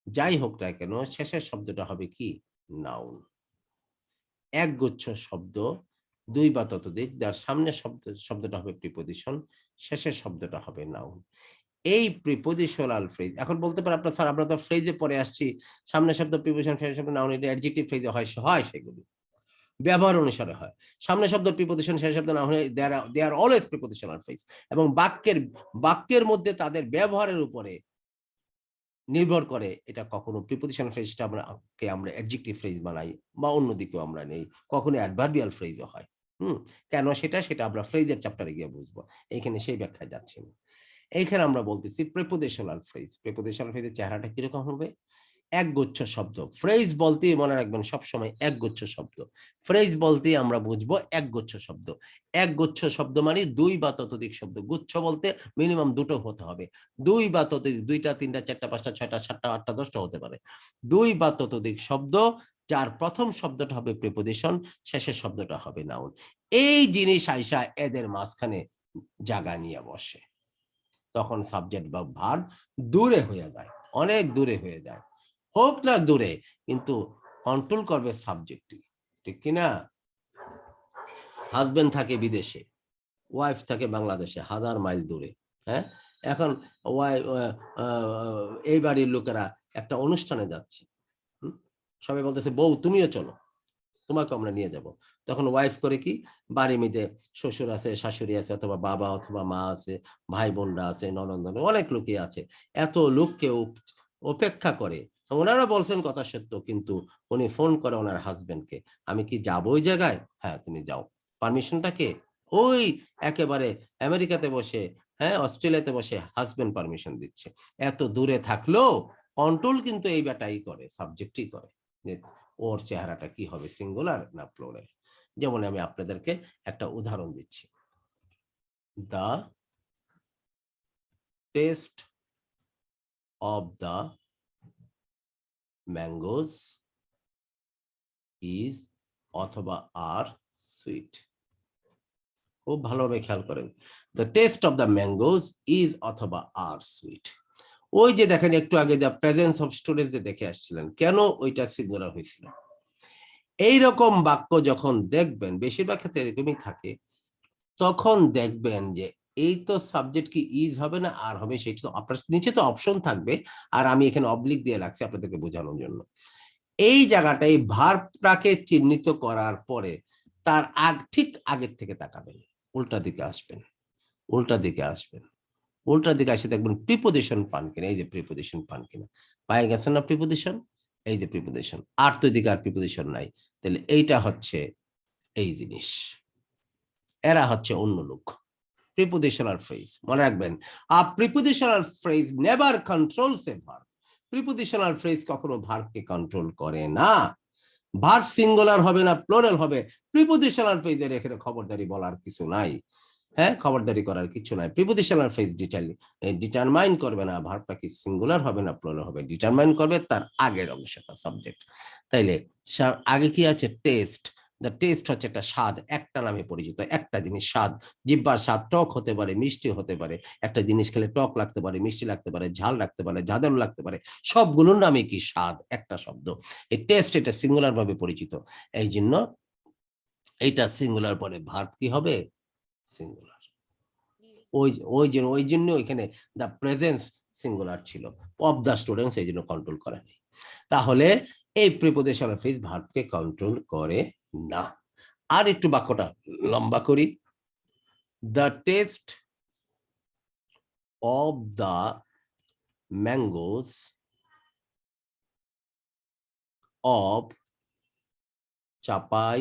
S1: যাই হোক না কেন শেষের শব্দটা হবে কি? নাউন। একগুচ্ছ শব্দ, দুই বা ততোধিক, যার সামনের শব্দটা হবে প্রিপোজিশন, শেষের শব্দটা হবে নাউন। এই প্রিপোজিশনাল ফ্রেজ, এখন বলতে পারে আপনার স্যার আমরা তো ফ্রেজে পরে আসছি, সামনের শব্দ প্রিপোজিশন, শেষের শব্দ নাউন, এটা অ্যাডজেক্টিভ ফ্রেজে হয় সেগুলি ব্যবহার অনুসারে হয়। সামনের শব্দ প্রিপোজিশন, শেষের শব্দ noun, they are always prepositional phrase, এবং বাক্যের মধ্যে তাদের ব্যবহারের উপরে নির্ভর করে এটা কখনো প্রিপোজিশনাল ফ্রেজটা আমরা অ্যাডজেক্টিভ ফ্রেজ বানাই, বা অন্যদিকেও আমরা নেই, কখনো অ্যাডভার্বিয়াল ফ্রেজও হয়। কেন সেটা আমরা ফ্রেজের চ্যাপ্টারে গিয়ে বুঝবো, এইখানে সেই ব্যাখ্যায় যাচ্ছি না। এইখানে আমরা বলতেছি প্রিপোজিশনাল ফ্রেজ। প্রিপোজিশনাল ফ্রেজের চেহারাটা কিরকম হবে? একগুচ্ছ শব্দ। ফ্রেজ বলতেই মনে রাখবেন সবসময় একগুচ্ছ শব্দ। ফ্রেজ বলতেই আমরা বুঝবো একগুচ্ছ শব্দ। একগুচ্ছ শব্দ মানে দুই বা ততোধিক শব্দ। গুচ্ছ বলতে মিনিমাম দুটো হতে হবে, দুই বা ততোধিক, দুইটা, তিনটা, চারটা, পাঁচটা, ছয়টা, সাতটা, আটটা, 10টা হতে পারে। দুই বা ততোধিক শব্দ, যার প্রথম শব্দটা হবে প্রিপোজিশন, শেষের শব্দটা হবে নাউন। এই জিনিস আইসা এদের মাঝখানে জায়গা নিয়ে বসে, তখন সাবজেক্ট বা ভার্ব দূরে হয়ে যায়, অনেক দূরে হয়ে যায়। হোক না দূরে, কিন্তু কন্ট্রোল করবে সাবজেক্টই, ঠিক কিনা? হাজবেন্ড থাকে বিদেশে, ওয়াইফ থাকে বাংলাদেশে, 1000 মাইল দূরে। হ্যাঁ, এখন এই বাড়ির লোকেরা একটা অনুষ্ঠানে যাচ্ছে, সবাই বলতেছে বউ তুমিও চলো, তোমাকে আমরা নিয়ে যাব। তখন ওয়াইফ করে কি, বাড়ির মধ্যে শ্বশুর আছে, শাশুড়ি আছে, অথবা বাবা অথবা মা আছে, ভাই বোনরা আছে, ননদ, অনেক লোকই আছে, এত লোককে উপেক্ষা করে। ওনারা বলছেন কথা সত্য, কিন্তু উনি ফোন করে ওনার হাজবেন্ডকে, আমি কি যাবো ওই জায়গায়? হ্যাঁ তুমি যাও। পারমিশনটা কে? ওই একেবারে আমেরিকাতে বসে, হ্যাঁ অস্ট্রেলিয়াতে বসে হাজবেন্ড পারমিশন দিচ্ছে। এত দূরে থাকলেও কন্ট্রোল কিন্তু এই ব্যাটাই করে, সাবজেক্টই করে, যে ওর চেহারাটা কি হবে, সিঙ্গুলার না প্লুরাল। যেমন আমি আপনাদেরকে একটা উদাহরণ দিচ্ছি, the test of the mangoes is অথবা আর সুইট। খুব ভালোভাবে খেয়াল করেন, the test of the mangoes is অথবা আর সুইট। ওই যে দেখেন একটু আগে দ্য প্রেজেন্স অফ স্টুডেন্টস যে দেখে আসছিলেন, কেন ওইটা সিঙ্গুলার হয়েছিল? এইরকম বাক্য যখন দেখবেন, বেশিরভাগ ক্ষেত্রে এরকমই থাকে, তখন দেখবেন যে এই তো সাবজেক্ট কি ইজ হবে না আর হবে, সেটা তো আপনার নিচে তো অপশন থাকবে, আর আমি এখানে অবলিক দিয়ে রাখছি আপনাদেরকে বোঝানোর জন্য। এই জায়গাটাই ভার্বটাকে চিহ্নিত করার পরে তার ঠিক আগের থেকে তাকাবেন, উল্টা দিকে আসবেন, উল্টা দিকে আসবেন, উল্টা দিকে আসে দেখবেন প্রিপোজিশন পান কিনা। এই যে প্রিপোজিশন পান কিনা, পায়ে গেছেন না প্রিপোজিশন? এই যে প্রিপোজিশন, আর তো দিকে আর প্রিপোজিশন নাই, তাহলে এইটা হচ্ছে এই জিনিস, এরা হচ্ছে অন্য লোক। প্রিপোজিশনাল ফ্রেজ মনে রাখবেন, আ প্রিপোজিশনাল ফ্রেজ নেভার কন্ট্রোলস এ ভার্ব। প্রিপোজিশনাল ফ্রেজ কখনো ভার্বকে কন্ট্রোল করে না। ভার্ব সিঙ্গুলার হবে না প্লুরাল হবে, প্রিপোজিশনাল ফ্রেজের এখানে খবরদারি বলার কিছু নাই। হ্যাঁ, খবরদারি করার কিছু নাই। প্রিপোজিশনাল ফ্রেজ ডিটারমাইন করবে না ভার্বটা কি সিঙ্গুলার হবে না প্লুরাল হবে, ডিটারমাইন করবে তার আগের অংশটা সাবজেক্ট। তাইলে আগে কি আছে? টেস্ট। দ্য টেস্ট হচ্ছে একটা স্বাদ, একটা নামে পরিচিত, একটা জিনিস স্বাদ। জিহ্বার স্বাদ টক হতে পারে, মিষ্টি হতে পারে। একটা জিনিস খেলে টক লাগতে পারে, মিষ্টি লাগতে পারে, ঝাল লাগতে পারে, ঝাঁঝালো লাগতে পারে, সবগুলোর নামে কি স্বাদ, একটা শব্দ। এই টেস্ট এটা সিঙ্গুলার ভাবে পরিচিত, এই জন্য এইটা সিঙ্গুলার পরে ভার্ব কি হবে? সিঙ্গুলার। ওই জন্য ওইখানে দ্য প্রেজেন্স সিঙ্গুলার ছিল, অফ দ্য স্টুডেন্টস, এই জন্য কন্ট্রোল করে নেই। তাহলে এই প্রিপোজিশনাল ফ্রেজ ভার্বকে কন্ট্রোল করে না। আর একটু বাক্যটা লম্বা করি। The test of the mangoes of Chapai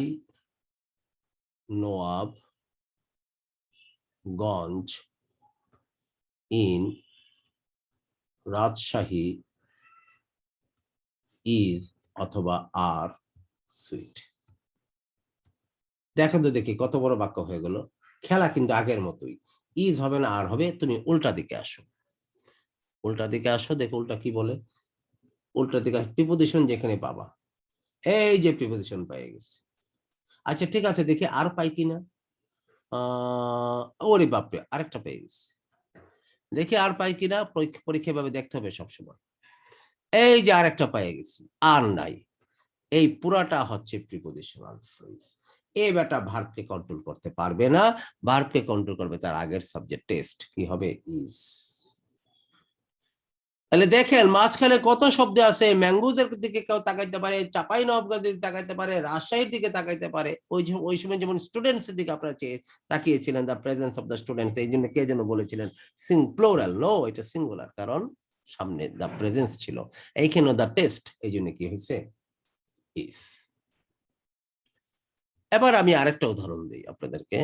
S1: Nawabganj in Rajshahi is অথবা আর সুইট। দেখেন তো দেখি কত বড় বাক্য হয়ে গেল। খেলা কিন্তু আগের মতোই, ইজ হবে না আর হবে। তুমি উল্টা দিকে আসো, উল্টা দিকে আসো, দেখো উল্টা কি বলে। উল্টা দিকে প্রিপোজিশন যেখানে পাবা, এই যে প্রিপোজিশন পেয়ে গেছে। আচ্ছা ঠিক আছে, দেখি আর পাই কিনা। ওরে বাপরে, আরেকটা পেয়ে গেছে। দেখি আর পাই কিনা, পরীক্ষা ভাবে দেখতে হবে সবসময়। এই যে আরেকটা পেয়ে গেছি, আর নাই। এই পুরাটা হচ্ছে প্রিপোজিশনাল ফ্রেজ। এই বেটা ভার্বকে কন্ট্রোল করতে পারবে না, ভার্বকে কন্ট্রোল করবে তার আগের সাবজেক্ট টেস্ট, কি হবে? ইজ। তাহলে দেখেন মাঝখানে কত শব্দ আছে। ম্যাঙ্গুজের দিকে কেউ তাকাইতে পারে, চাপাই নবাবগঞ্জের দিকে তাকাইতে পারে, রাজশাহীর দিকে তাকাইতে পারে। ওই সময় যেমন স্টুডেন্টস এর দিকে আপনারা তাকিয়েছিলেন, the presence of the students, এই জন্য কে যেন বলেছিলেন প্লুরাল। নো, এটা সিঙ্গুলার, কারণ সামনে দ্য প্রেজেন্স ছিল। এইখানে দ্য টেস্ট, এই জন্য কি হয়েছে? ইজ। এবার আমি আরেকটা উদাহরণ দিই আপনাদেরকে।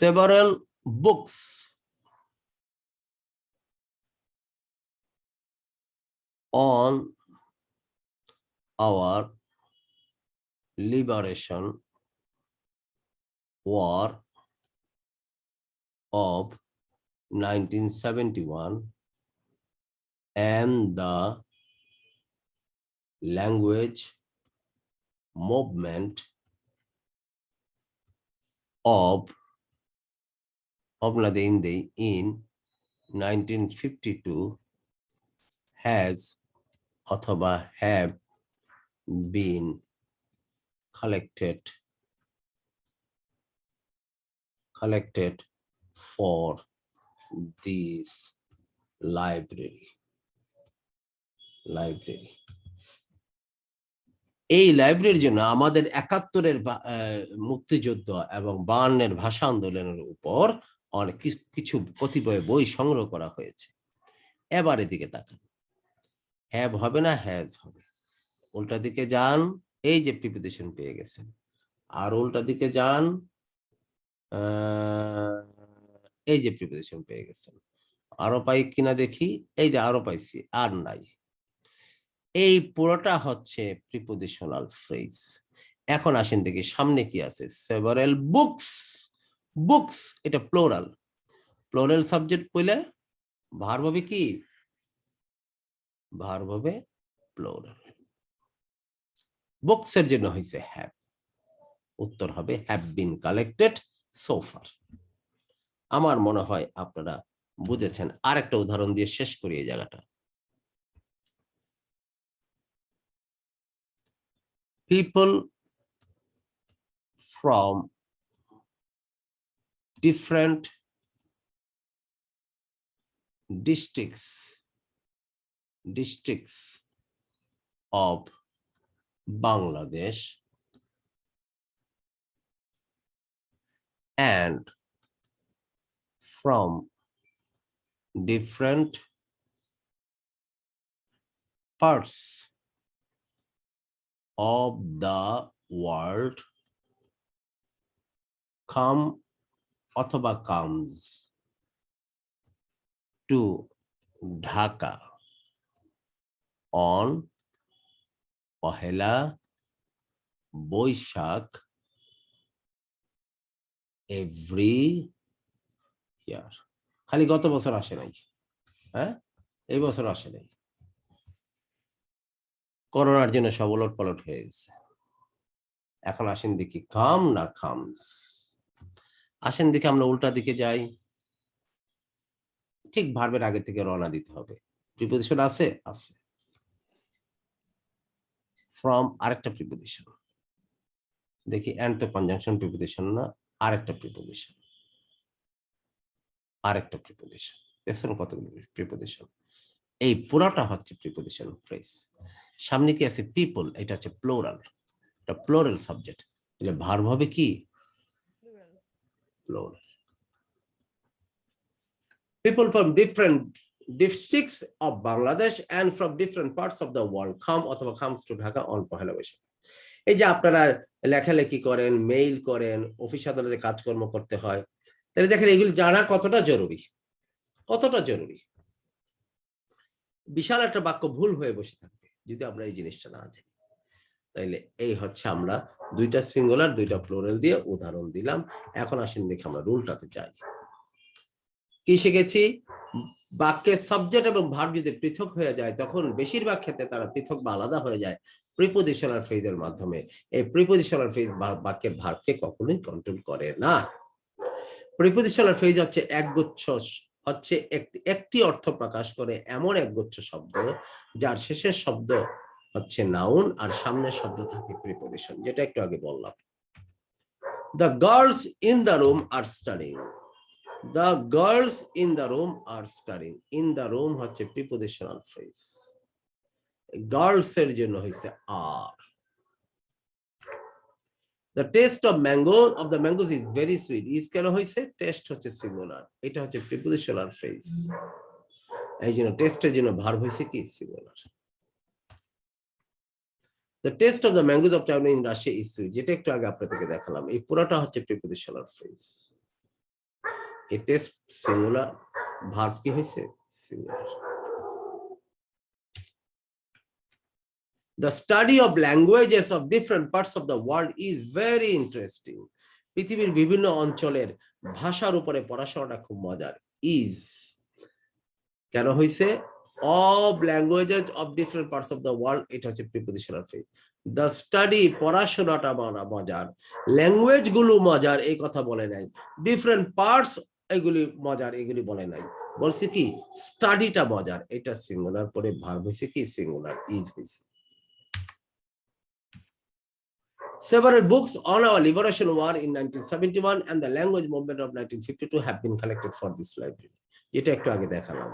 S1: several books on our liberation war of 1971 and the language movement of in 1952 has অথবা have been collected for this library. এই লাইব্রেরির জন্য আমাদের ৭১-এর মুক্তিযুদ্ধ এবং ৫২-এর ভাষা আন্দোলনের উপর অনেক কিছু কতিপয় বই সংগ্রহ করা হয়েছে। এবার এদিকে তাকান, হ্যাভ হবে না হ্যাজ হবে। উল্টা দিকে যান, এই যে প্রিপোজিশন পেয়ে গেছেন। আর উল্টা দিকে যান, এই যে প্রিপোজিশন পেয়ে গেছেন। আরো পাই কিনা দেখি, এই যে আরো পাইছি, আর নাই। এই পুরোটা হচ্ছে প্রিপোজিশনাল ফ্রেজ। এখন আসেন দেখি সামনে কি আছে। সেভারাল বুকস, বুকস এটা প্লুরাল। প্লুরাল সাবজেক্ট কইলে ভার্ব হবে কি? ভার্ব হবে প্লুরাল। বুকস এর জন্য হইছে হ্যাভ, উত্তর হবে have been collected so far. আমার মনে হয় আপনারা বুঝেছেন। আর একটা উদাহরণ দিয়ে শেষ করি এই জায়গাটা। People from different districts of Bangladesh and from different parts of the world come অথবা comes to Dhaka on Pohela Boishakh every year। খালি গত বছর আসে নাই, হ্যাঁ, এই বছর আসে নাই, করোনার জন্য সব উলট পালট হয়ে গেছে। এখন আসেন দেখি কাম না কামস। আসেন দেখি আমরা উল্টা দিকে যাই। ঠিক ভার্বের আগে থেকে রওনা দিতে হবে। প্রিপোজিশন আছে, আছে। ফ্রম আরেকটা প্রিপোজিশন, দেখি এন্ড তো কনজাংশন প্রিপোজিশন না, আরেকটা প্রিপোজিশন, আরেকটা প্রিপোজিশন। দেখছেন কতগুলো প্রিপোজিশন। এই পুরাটা হচ্ছে প্রিপোজিশন ফ্রেজ। সামনে কি আছে? পিপল, এটা হচ্ছে প্লোরাল, এটা প্লোরাল সাবজেক্ট। তাহলে ভার্ব হবে কি? Plural. People from different districts of Bangladesh and from different parts of the world come অথবা comes to Dhaka on Pohela Boishakh. এই যে আপনারা লেখালেখি করেন, মেইল করেন, অফিস আদালতে কাজকর্ম করতে হয়, তাহলে দেখেন এগুলি জানা কতটা জরুরি, কতটা জরুরি। বিশাল একটা বাক্য ভুল হয়ে বসে থাকবে যদি আমরা এই জিনিসটা না জানি। তাইলে এই হচ্ছে আমরা দুইটা সিঙ্গুলার দুইটা প্লুরাল দিয়ে উদাহরণ দিলাম। এখন আসেন দেখি আমরা রুলটাতে যাই। কি শিখেছি? বাক্যের সাবজেক্ট এবং ভার্ব যদি পৃথক হয়ে যায় তখন বেশিরভাগ ক্ষেত্রে তারা পৃথক বা আলাদা হয়ে যায় প্রিপোজিশনাল ফ্রেজের মাধ্যমে। এই প্রিপোজিশনাল ফ্রেজ বাক্যের ভার্বকে কখনোই কন্ট্রোল করে না। প্রিপোজিশনাল ফ্রেজ হচ্ছে একগুচ্ছ, হচ্ছে একটি অর্থ প্রকাশ করে এমন একগুচ্ছ শব্দ যার শেষের শব্দ হচ্ছে নাউন আর সামনের শব্দ থাকে প্রিপোজিশন, যেটা একটু আগে বললাম। The girls in the room are studying. The girls in the room are studying. In the room হচ্ছে prepositional phrase. Girls এর জন্য হইছে are. The taste of the mangoes is very sweet. Is কেন হইছে? Taste হচ্ছে singular. এটা হচ্ছে prepositional phrase. এই জন্য টেস্টের জন্য ভার্ব হইছে কি? singular. The taste of the mangoes of China in Russia is sweet. যেটা একটু আগে আপনাদেরকে দেখালাম। এই পুরোটা হচ্ছে prepositional phrase. A test singular, verb কি হয়েছে? Singular. The study of languages of different parts of the world is very interesting. পৃথিবীর বিভিন্ন অঞ্চলের ভাষার উপরে পড়াশোনাটা খুব মজার। Is কেন হয়েছে? Of languages of different parts of the world, এটা হচ্ছে prepositional phrase. The study, পড়াশোনাটা মজার, ল্যাঙ্গুয়েজ গুলো মজার, এই কথা বলে নাই। ডিফারেন্ট পার্টস এগুলি মজার, এগুলি বলে নাই। বলছে কি? স্টাডিটা মজার, এটা সিঙ্গুলার পরে ভার্ব হইছে কি? সিঙ্গুলার, ইজ হইছে। Several books on our liberation war in 1971 and the language movement of 1952 have been collected for this library. এটা একটু আগে দেখালাম।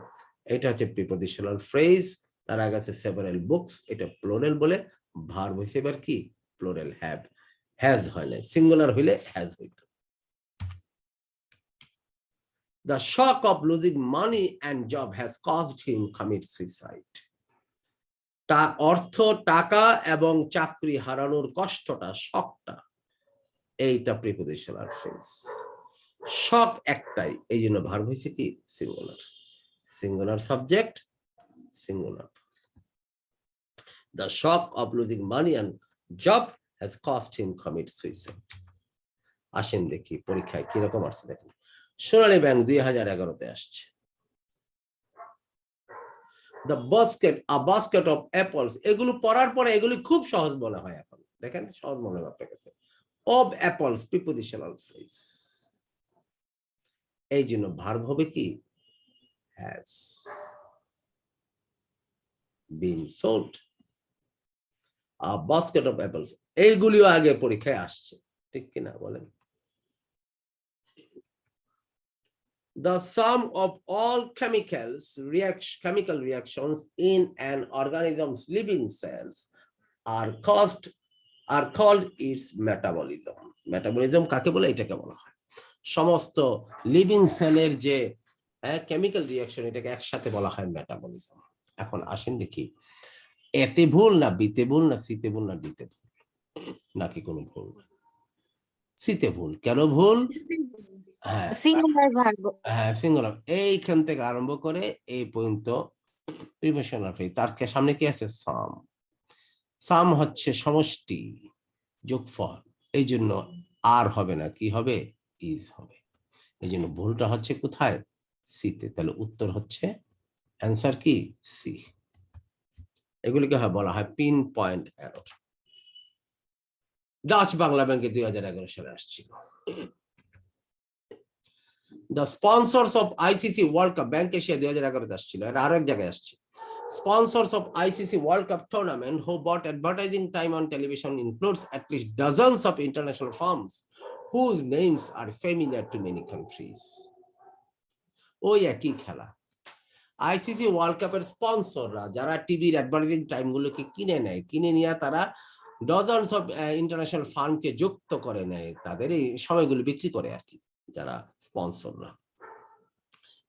S1: এটা হচ্ছে প্রিপোজিশনাল ফ্রেজ, তার আগে আছে several books, এটা প্লুরাল বলে, ভার্ব হইছে এবার কি? Plural, have. হ্যাজ হয় না, সিঙ্গুলার হইলে হ্যাজ হইতো। The shock of losing money and job has caused him commit suicide. অর্থ, টাকা এবং চাকরি হারানোর কষ্টটা, শকটা, এইটা প্রিপোজিশনাল ফ্রেজ। শক একটাই, এই জন্য ভার্ব হইছে কি? Singular. Singular subject, singular. The shock of losing money and job has caused him commit suicide. আসেন দেখি পরীক্ষায় কিরকম আসছে দেখেন। সোনালী ব্যাংক 2011-তে আসছে। The basket, a basket of apples, এগুলো পড়ার পরে এগুলি খুব সহজ মনে হয় এখন। দেখেন সহজ মনে হয় আপনার কাছে। Of apples, prepositional phrase। এই জন্য ভার্ব হবে কি? has been sold a basket of apples. এইগুলিও আগে পরীক্ষায় আসছে, ঠিক কিনা বলেন? The sum of all chemical reactions in an organism's living cells are called its metabolism. Metabolism কাকে বলে? এটাকে বলা হয় সমস্ত লিভিং সেলের যে কেমিক্যাল রিঅ্যাকশন, এটাকে একসাথে বলা হয় মেটাবলিজম। এখন আসেন দেখি, এতে ভুল না বিতে ভুল না সিতে ভুল না ডিতে ভুল, নাকি কোনো ভুল? সিতে ভুল। কেন ভুল? হ্যাঁ
S2: সিঙ্গুলার ভার্ব।
S1: হ্যাঁ, সিঙ্গুলার। এইখান থেকে আরম্ভ করে এই পর্যন্ত প্রিপোজিশনাল ফ্রেজ, তার সামনে কি আছে? সাম। সাম হচ্ছে সমষ্টি, যোগফল, এই জন্য আর হবে না, কি হবে? ইজ হবে। এই জন্য ভুলটা হচ্ছে কোথায়? সিতে। তাহলে উত্তর হচ্ছে অ্যান্সার কি? সি। এগুলিকে বলা হয় pin point error. Dutch Bangla ব্যাংকে 2011 সালে আসছিল। The sponsors of ICC World Cup, bank Asia 2011 আসছিল, এটা আরো এক জায়গায় আসছে। Sponsors of ICC World Cup tournament who bought advertising time on television includes at least dozens of international firms whose names are familiar to many countries. ওই একই খেলা। আইসিসি ওয়ার্ল্ড কাপের স্পন্সররা যারা টিভির অ্যাডভার্টাইজিং টাইম গুলোকে কিনে নেয়, কিনে নিয়ে তারা ডজনস অফ ইন্টারন্যাশনাল ফার্মকে যুক্ত করে নেয়, তাদের এই সময়গুলো বিক্রি করে আর কি, যারা স্পন্সররা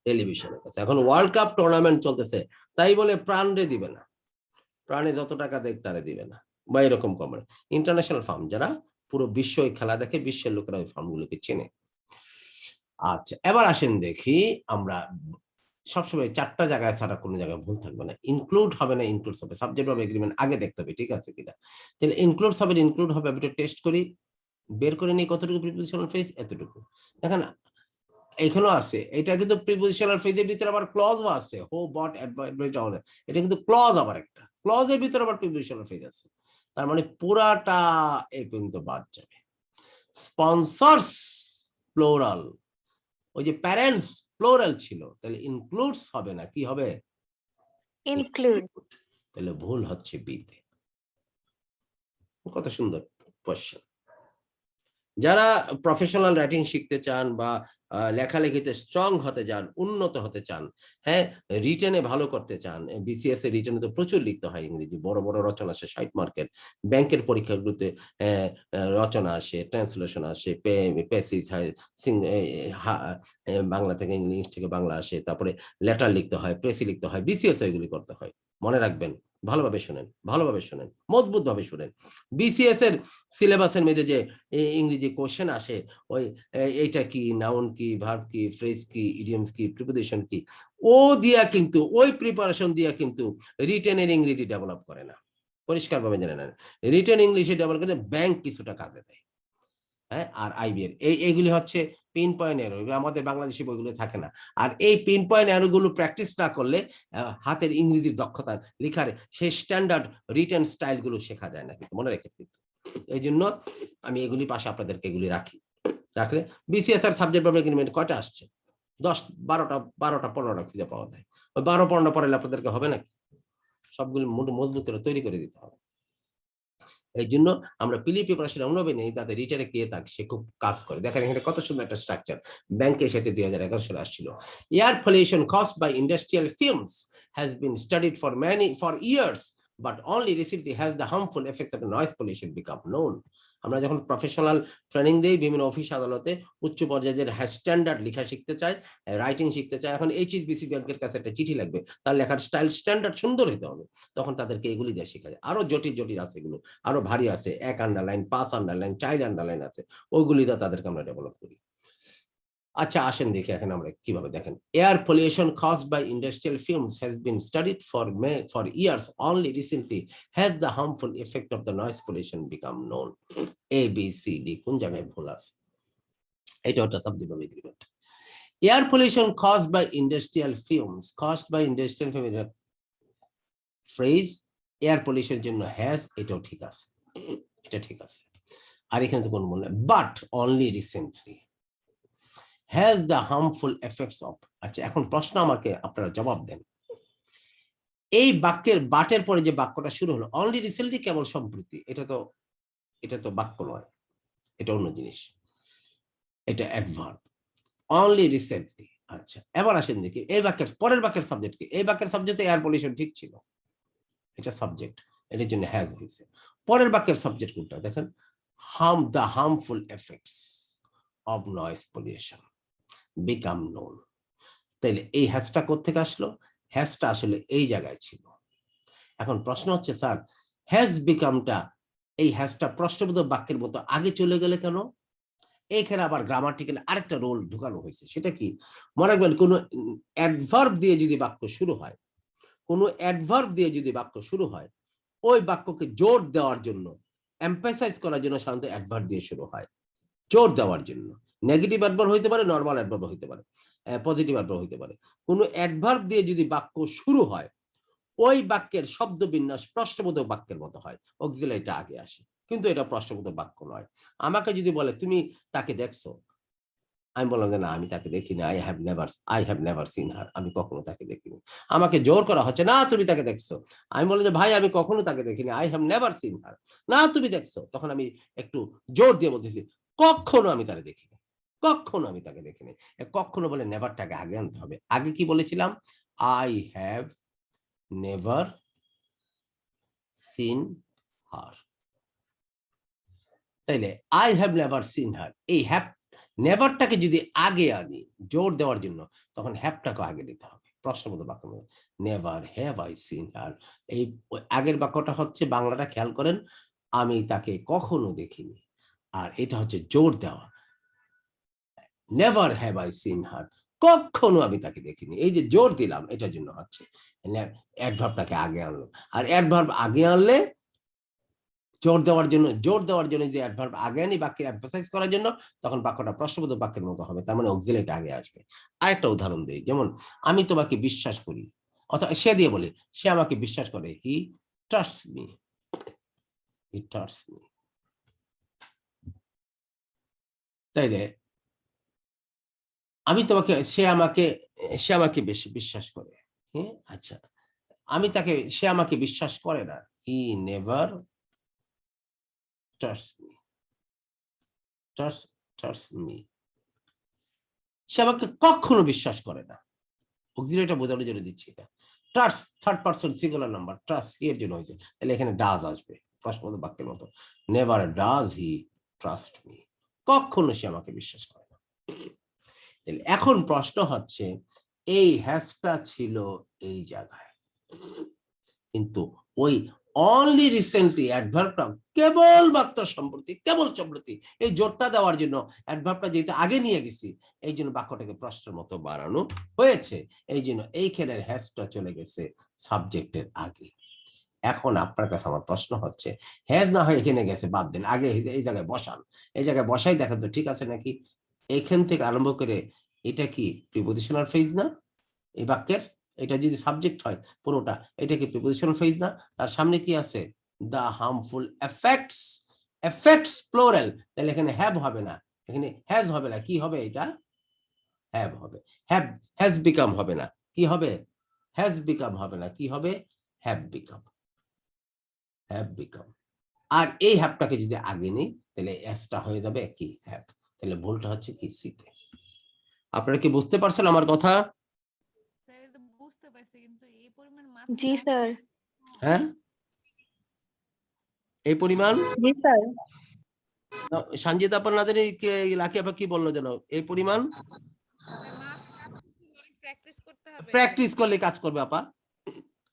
S1: টেলিভিশনের কাছে। এখন ওয়ার্ল্ড কাপ টুর্নামেন্ট চলতেছে, তাই বলে প্রাণে দিবে না, প্রাণে যত টাকা দেখ তারে দিবে না, বা এরকম কমে। ইন্টারন্যাশনাল ফার্ম যারা পুরো বিশ্ব খেলা দেখে, বিশ্বের লোকেরা ওই ফার্মগুলোকে চেনে। আচ্ছা, এবার আসেন দেখি আমরা সবসময় 4টা জায়গায় ছাড়া কোনো জায়গায় ভুল থাকবে না। ইনক্লুড হবে না, ইনক্লুডস হবে। সাবজেক্ট অফ এগ্রিমেন্ট আগে দেখতে হবে ঠিক আছে কিনা। তাহলে ইনক্লুডস হবে, ইনক্লুড হবে, আমি একটু টেস্ট করি, বের করে নিই কতটুকু প্রিপোজিশনাল ফ্রেজ, এতটুকু। দেখেন এখানেও আছে, এটা কিন্তু প্রিপোজিশনাল ফ্রেজের ভিতরে আবার ক্লজও আছে। হো বট অ্যাডভার্টাইজ, এটা কিন্তু ক্লজ, আবার একটা ক্লজের ভিতরে আবার প্রিপোজিশনাল ফ্রেজ আছে। তার মানে পুরাটা এই পর্যন্ত বাদ যাবে। স্পন্সরস প্লুরাল, ওই যে প্যারেন্টস প্লুরাল ছিল, তাহলে ইনক্লুডস হবে না, কি হবে?
S2: ইনক্লুড।
S1: তাহলে ভুল হচ্ছে বিতে। কত সুন্দর কোশ্চেন। যারা প্রফেশনাল রাইটিং শিখতে চান বা লেখালেখিতে স্ট্রং হতে চান, উন্নত হতে চান, হ্যাঁ, রিটেনে ভালো করতে চান, বিসিএস এর রিটেনে তো প্রচুর লিখতে হয় ইংরেজি, বড় বড় রচনা আসে 60 মার্কের, ব্যাংকের পরীক্ষাগুলোতে রচনা আসে, ট্রান্সলেশন আসে, প্যাসেজ বাংলা থেকে ইংলিশ থেকে বাংলা আসে, তারপরে লেটার লিখতে হয়, প্রেসি লিখতে হয়, বিসিএস এগুলি করতে হয়। মনে রাখবেন, ভালোভাবে শোনেন, ভালোভাবে শোনেন, মজবুত ভাবে শোনেন। বিসিএস এর সিলেবাসের মধ্যে যে ইংরেজি কোশ্চেন আসে, ওই এইটা কি, নাউন কি, ভার্ব কি, ফ্রেজ কি, ইডিয়মস কি, প্রিপোজিশন কি, ও দিয়া কিন্তু, ওই প্রিপারেশন দিয়া কিন্তু রিটেনের ইংরেজি ডেভেলপ করে না। পরিষ্কার ভাবে জেনে নেন, রিটেন ইংলিশে ডেভেলপ করে ব্যাংক কিছুটা কাজে দেয়, হ্যাঁ, আর আইবিএর এইগুলি হচ্ছে পিন পয়েন্ট এরর, আমাদের বাংলাদেশি বইগুলো থাকে না। আর এই পিন পয়েন্ট এরর গুলো প্র্যাকটিস না করলে হাতের ইংরেজির দক্ষতা, লেখার সেই স্ট্যান্ডার্ড রিটেন স্টাইল গুলো শেখা যায় না, কিন্তু মনে রেখে। এই জন্য আমি এগুলি পাশে আপনাদেরকে এগুলি রাখি, রাখলে বিসিএস এর সাবজেক্ট ভাবে এগ্রিমেন্ট কয়টা আসছে? 10, 12টা 15টা খুঁজে পাওয়া যায়। ওই 12-15টা পড়ালে আপনাদেরকে হবে নাকি? সবগুলো মজবুত করে তৈরি করে দিতে হবে। এই জন্য আমরা পিলি প্রিপারেশন এমনভাবে নেই যাতে রিটারে কে থাক সে খুব কাজ করে। দেখেন এখানে কত সুন্দর একটা স্ট্রাকচার, ব্যাংকের সাথে 2011 সালে আসছিল। Air pollution caused by industrial films has been studied for years, but only recently has the harmful effects of the noise pollution become known. আমরা যখন প্রফেশনাল ট্রেনিং দেই বিভিন্ন অফিস আদালতে, উচ্চ পর্যায়ের স্ট্যান্ডার্ড লেখা শিখতে চায়, রাইটিং শিখতে চায়, এখন এইচএসবিসি ব্যাংকের কাছে একটা চিঠি লাগবে, তার লেখার স্টাইল স্ট্যান্ডার্ড সুন্দর হতে হবে, তখন তাদেরকে এগুলি দিয়ে শেখা যায়। আরো জটিল জটিল আছে এগুলো, আরো ভারী আছে, 1 আন্ডারলাইন, 5 আন্ডারলাইন, 4 আন্ডারলাইন আছে, ওইগুলি দিয়ে তাদেরকে আমরা ডেভেলপ করি। আচ্ছা আসেন দেখি এখন আমরা কিভাবে। দেখেন, air pollution caused by industrial fumes has been studied for years. Only recently has the harmful effect of the noise pollution become known. A, B, C, D কোন জায়গায় ভুল আছে? এটা একটা subject of agreement. Air pollution caused by industrial fumes, phrase air pollution জন্য হ্যাজ, এটাও ঠিক আছে, এটা ঠিক আছে। আর এখানে তো কোনো বললে but only recently, has the harmful effects of. আচ্ছা, এখন প্রশ্ন আমাকে আপনারা জবাব দেন। এই বাক্যের বাটের পরে যে বাক্যটা শুরু হলো, অনলি রিসেন্টলি, কেবল সম্প্রতি, এটা তো বাক্য নয়, এটা অন্য জিনিস, এটা অ্যাডভার্ব। Only recently. আচ্ছা, এবার আসেন দেখি এই বাক্যের পরের বাক্যের সাবজেক্ট কি। এই বাক্যের সাবজেক্টে এয়ার পলিউশন ঠিক ছিল, এটা সাবজেক্ট, এটার জন্য হ্যাজ হয়েছে। পরের বাক্যের সাবজেক্ট কোনটা দেখেন, the harmful effects of noise pollution become known. তাইলে এই হ্যাজটা কোত্থেকে আসলো? হ্যাজটা আসলে এই জায়গায় ছিল। এখন প্রশ্ন হচ্ছে, স্যার হ্যাজ বিকামটা, এই হ্যাজটা প্রশ্নবোধক বাক্যের মতো আগে চলে গেলে কেন? এইখানে আবার গ্রামাটিক্যাল আরেকটা রোল ঢুকানো হয়েছে। সেটা কি? মনে রাখবেন, কোনো অ্যাডভার্ব দিয়ে যদি বাক্য শুরু হয়, কোনো অ্যাডভার্ব দিয়ে যদি বাক্য শুরু হয়, ওই বাক্যকে জোর দেওয়ার জন্য, এমফাসাইজ করার জন্য সাধারণত অ্যাডভার্ব দিয়ে শুরু হয়, জোর দেওয়ার জন্য। নেগেটিভ অ্যাডভার্ব হইতে পারে, নরমাল অ্যাডভার্ব হইতে পারে, পজিটিভ অ্যাডভার্ব হইতে পারে। কোনো অ্যাডভার্ব দিয়ে যদি বাক্য শুরু হয়, ওই বাক্যের শব্দ বিন্যাস প্রশ্নবোধক বাক্যের মতো হয়, অক্সিলারিটা আগে আসে। কিন্তু এটা প্রশ্নবোধক বাক্য নয়। আমাকে যদি বলে তুমি তাকে দেখছো, আমি বললাম যে না, আমি তাকে দেখিনি, আই হ্যাভ নেভার সিন হার, আমি কখনো তাকে দেখিনি। আমাকে জোর করা হচ্ছে, না তুমি তাকে দেখছো। আমি বললাম যে ভাই আমি কখনো তাকে দেখিনি, আই হ্যাভ নেভার সিন হার। না তুমি দেখছো, তখন আমি একটু জোর দিয়ে বলতেছি কখনো আমি তাকে দেখিনি, কখনো আমি তাকে দেখিনি। কখনো বলে নেভারটাকে আগে আনতে হবে। আগে কি বলেছিলাম? I have never seen her. তাইলে I have never seen her, এই হ্যাভ নেভারটাকে যদি আগে আনি জোর দেওয়ার জন্য, তখন হ্যাভটাকে আগে নিতে হবে। প্রশ্নবোধক বাক্য, never have I seen her. এই আগের বাক্যটা হচ্ছে, বাংলাটা খেয়াল করেন, আমি তাকে কখনো দেখিনি, আর এটা হচ্ছে জোর দেওয়া, never have I seen her, কখনো আমি তাকে দেখিনি। এই যে জোর দিলাম, এটার জন্য হচ্ছে অ্যাডভার্বটাকে আগে আনলো। আর অ্যাডভার্ব আগে আনলে জোর দেওয়ার জন্য যদি অ্যাডভার্ব আগে আনি বাক্যে এমফাসাইজ করার জন্য, তখন বাক্যটা প্রশ্নবোধক বাক্যের মতো হবে, তার মানে অক্সিলারিটা আগে আসবে। আরেকটা উদাহরণ দেই, যেমন আমি তোমাকে বিশ্বাস করি, অথবা সে দিয়ে বলে সে আমাকে বিশ্বাস করে, he trusts me, he trusts me. তাইলে আমি তোমাকে, সে আমাকে বেশি বিশ্বাস করে। হ্যাঁ, আচ্ছা, সে আমাকে বিশ্বাস করে না, he never trusts me, trusts me. সে আমাকে কখনো বিশ্বাস করে না, অক্সিলারিটা বোঝানোর জন্য দিচ্ছি এটা। Trust third person singular number, trust এর জন্য হয়েছে, তাহলে এখানে ডাজ আসবে প্রশ্নবোধক বাক্যের মতো। Never does he trust me, কখনো সে আমাকে বিশ্বাস করে না। এখন প্রশ্ন হচ্ছে, এই হ্যাশটা ছিল এই জায়গায়, কিন্তু ওই অনলি রিসেন্টলি অ্যাডভার্বটা কেবলমাত্র সম্প্রতি, এই জোরটা দেওয়ার জন্য অ্যাডভার্বটা যেহেতু আগে নিয়ে গেছি, এই জন্য বাক্যটাকে প্রশ্নের মতো বানানো হয়েছে। এই জন্য এইখানের হ্যাজটা চলে গেছে সাবজেক্টের আগে। এখন আপনার কাছে আমার প্রশ্ন হচ্ছে, হ্যাজ না হয় এখানে গেছে, বাদ দেন, আগে এই জায়গায় বসান, এই জায়গায় বসাই দেখেন তো ঠিক আছে নাকি। এখান থেকে আরম্ভ করে এটা কি প্রিপোজিশনাল ফ্রেজ না এই বাক্যের? এটা যদি সাবজেক্ট হয় পুরোটা, এটা কি প্রিপোজিশনাল ফ্রেজ না? তার সামনে কি আছে? The harmful effects, effects plural, তাহলে এখানে হ্যাভ হবে না, এখানে হ্যাজ হবে না, কি হবে? এটা হ্যাভ হবে। হ্যাজ বিকাম হবে না, কি হবে? হ্যাজ বিকাম হবে না, কি হবে? Have become, have become. আর এই হ্যাভটাকে যদি আগে নেই, তাহলে এসটা হয়ে যাবে কি? হ্যাভ। তাহলে ভুলটা হচ্ছে কি? সিতে। আপনারা কি বুঝতে পারছেন আমার কথা?
S2: জি স্যার।
S1: হ্যাঁ, এই পরিমাণ।
S3: জি স্যার।
S1: সঞ্জিত আপা না জানি লাকি আপা কি বললো যেন, এই পরিমাণ প্র্যাকটিস করলে কাজ করবে আপা।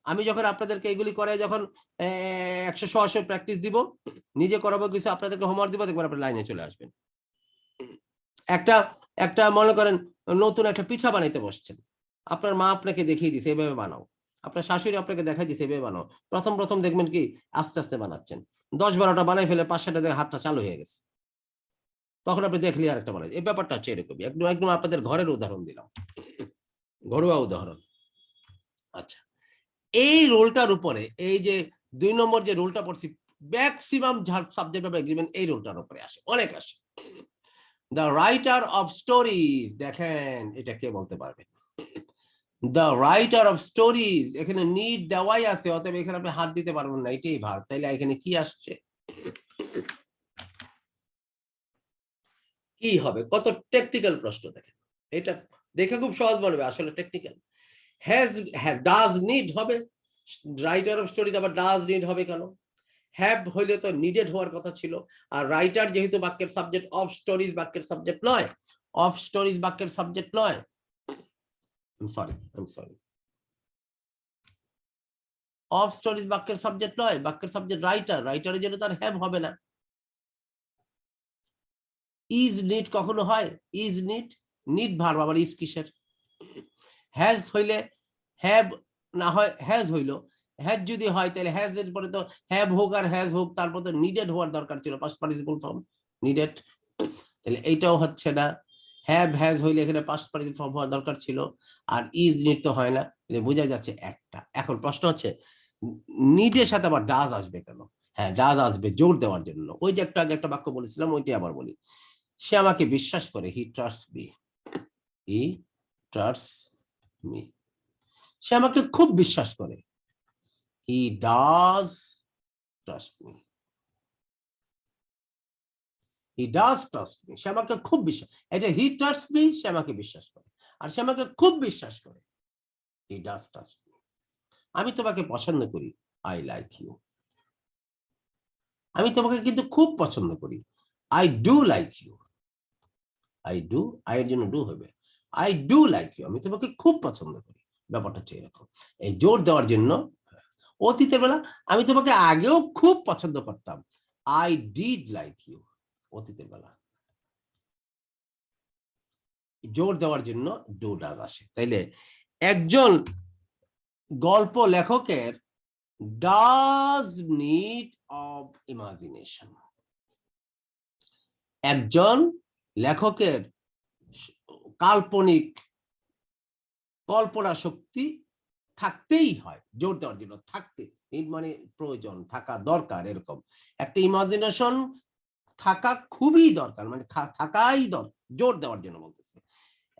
S1: আমি যখন আপনাদেরকে এগুলি করে, যখন 100 প্র্যাকটিস দিব, নিজে করাবো কিছু, আপনাদেরকে হোমওয়ার্ক দিব, দেখবেন আপনার লাইনে চলে আসবেন। একটা মনে করেন নতুন একটা পিঠা বানাইতে বসছেন, আপনার মা আপনাকে দেখিয়ে দিছে এভাবে বানাও, আপনার শাশুড়ি আপনাকে দেখাই দিছে এভাবে বানাও। প্রথম দেখবেন কি আস্তে আস্তে বানাচ্ছেন, 10-12টা বানাই ফেলে 5-6টা দেখে হাতটা চালু হয়ে গেছে, তখন আপনি দেখলি আর একটা বানাই। এই ব্যাপারটা হচ্ছে এরকমই, একদম আপনাদের ঘরের উদাহরণ দিলাম, ঘরোয়া উদাহরণ। আচ্ছা, এই রোলটার উপরে, এই যে 2 নম্বর যে রোলটা পড়ছি, ম্যাক্সিমাম সাবজেক্ট অফ এগ্রিমেন্ট এই রোলটার উপরে আসে, অনেক আসে। দ্য রাইটার অফ স্টোরিজ, দেখেন এটা কে বলতে পারবে? দ্য রাইটার অফ স্টোরিজ, এখানে নিড দেওয়াই আছে, অতএব এখানে আপনি হাত দিতে পারবেন না, এটাই ভার্ব। তাইলে এখানে কি আসছে, কি হবে? কত টেকনিক্যাল প্রশ্ন দেখেন, এটা দেখে খুব সহজ মনে হবে, আসলে টেকনিক্যাল। হ্যাজ, ডাজ নিড হবে, রাইটার অফ স্টোরিজ আবার ডাজ নিড হবে কেন? হ্যাভ হইলে তো নিডেড হওয়ার কথা ছিল, আর রাইটার যেহেতু বাক্যের সাবজেক্ট, অফ স্টোরিজ বাক্যের সাবজেক্ট নয়, অফ স্টোরিজ বাক্যের সাবজেক্ট নয়। I'm sorry, অফ স্টোরিজ বাক্যের সাবজেক্ট নয়, বাক্যের সাবজেক্ট রাইটার, রাইটারের জন্য তার হ্যাভ হবে না। ইজ নিড কখনো হয়? ইজ নিড, নিড ভার্ব, আবার ইজ কিসের? হ্যাজ হইলে হ্যাভ না হয় হ্যাজ হইলো, হ্যাজ যদি হয় তাহলে হ্যাজ এর পরে তো হ্যাভ হোক আর হ্যাজ হোক, তারপর তো নিডেড হওয়ার দরকার ছিল, পাস্ট পার্টিসিপল ফর্ম নিডেড, তাহলে এইটাও হচ্ছে না। হ্যাভ হ্যাজ হইলে এখানে পাস্ট পার্টিসিপল ফর্ম হওয়ার দরকার ছিল, আর ইজ নিড তো হয় না, বোঝা যাচ্ছে একটা। এখন প্রশ্ন হচ্ছে নিডের সাথে আবার ডাজ আসবে কেন? হ্যাঁ, ডাজ আসবে জোর দেওয়ার জন্য। ওই যে আগে একটা বাক্য বলেছিলাম, ওইটাই আবার বলি। সে আমাকে বিশ্বাস করে, he trusts me, he trusts me, সে আমাকে খুব বিশ্বাস করে, he does trust me, he does trust me, সে আমাকে খুব বিশ্বাস, এটা হি ট্রাস্ট মি, সে আমাকে বিশ্বাস করে, আর সে আমাকে খুব বিশ্বাস করে, হি ডাজ ট্রাস্ট মি। আমি তোমাকে পছন্দ করি, আই লাইক ইউ, আমি তোমাকে কিন্তু খুব পছন্দ করি, I do like you, I do, I এর জন্য ডু হবে, আই ডু লাইক ইউ, আমি তোমাকে খুব পছন্দ করি। ব্যাপারটা হচ্ছে এরকম, এই জোর দেওয়ার জন্য। অতীতের বেলা আমি তোমাকে আগেও খুব পছন্দ করতাম, আই ডিড লাইক ইউ, অতীতের বেলা। জোর দেওয়ার জন্য ডু ডাজ আসে। তাইলে একজন গল্প লেখকের ডাজ নিড অফ ইমাজিনেশন, একজন লেখকের কাল্পনিক কল্পনা শক্তি থাকতেই হয়, জোর দেওয়ার জন্য, থাকতে মানে প্রয়োজন, থাকা দরকার, এরকম একটা ইমাজিনেশন থাকা খুবই দরকার, মানে থাকাই দরকার, জোর দেওয়ার জন্য বলতেছে।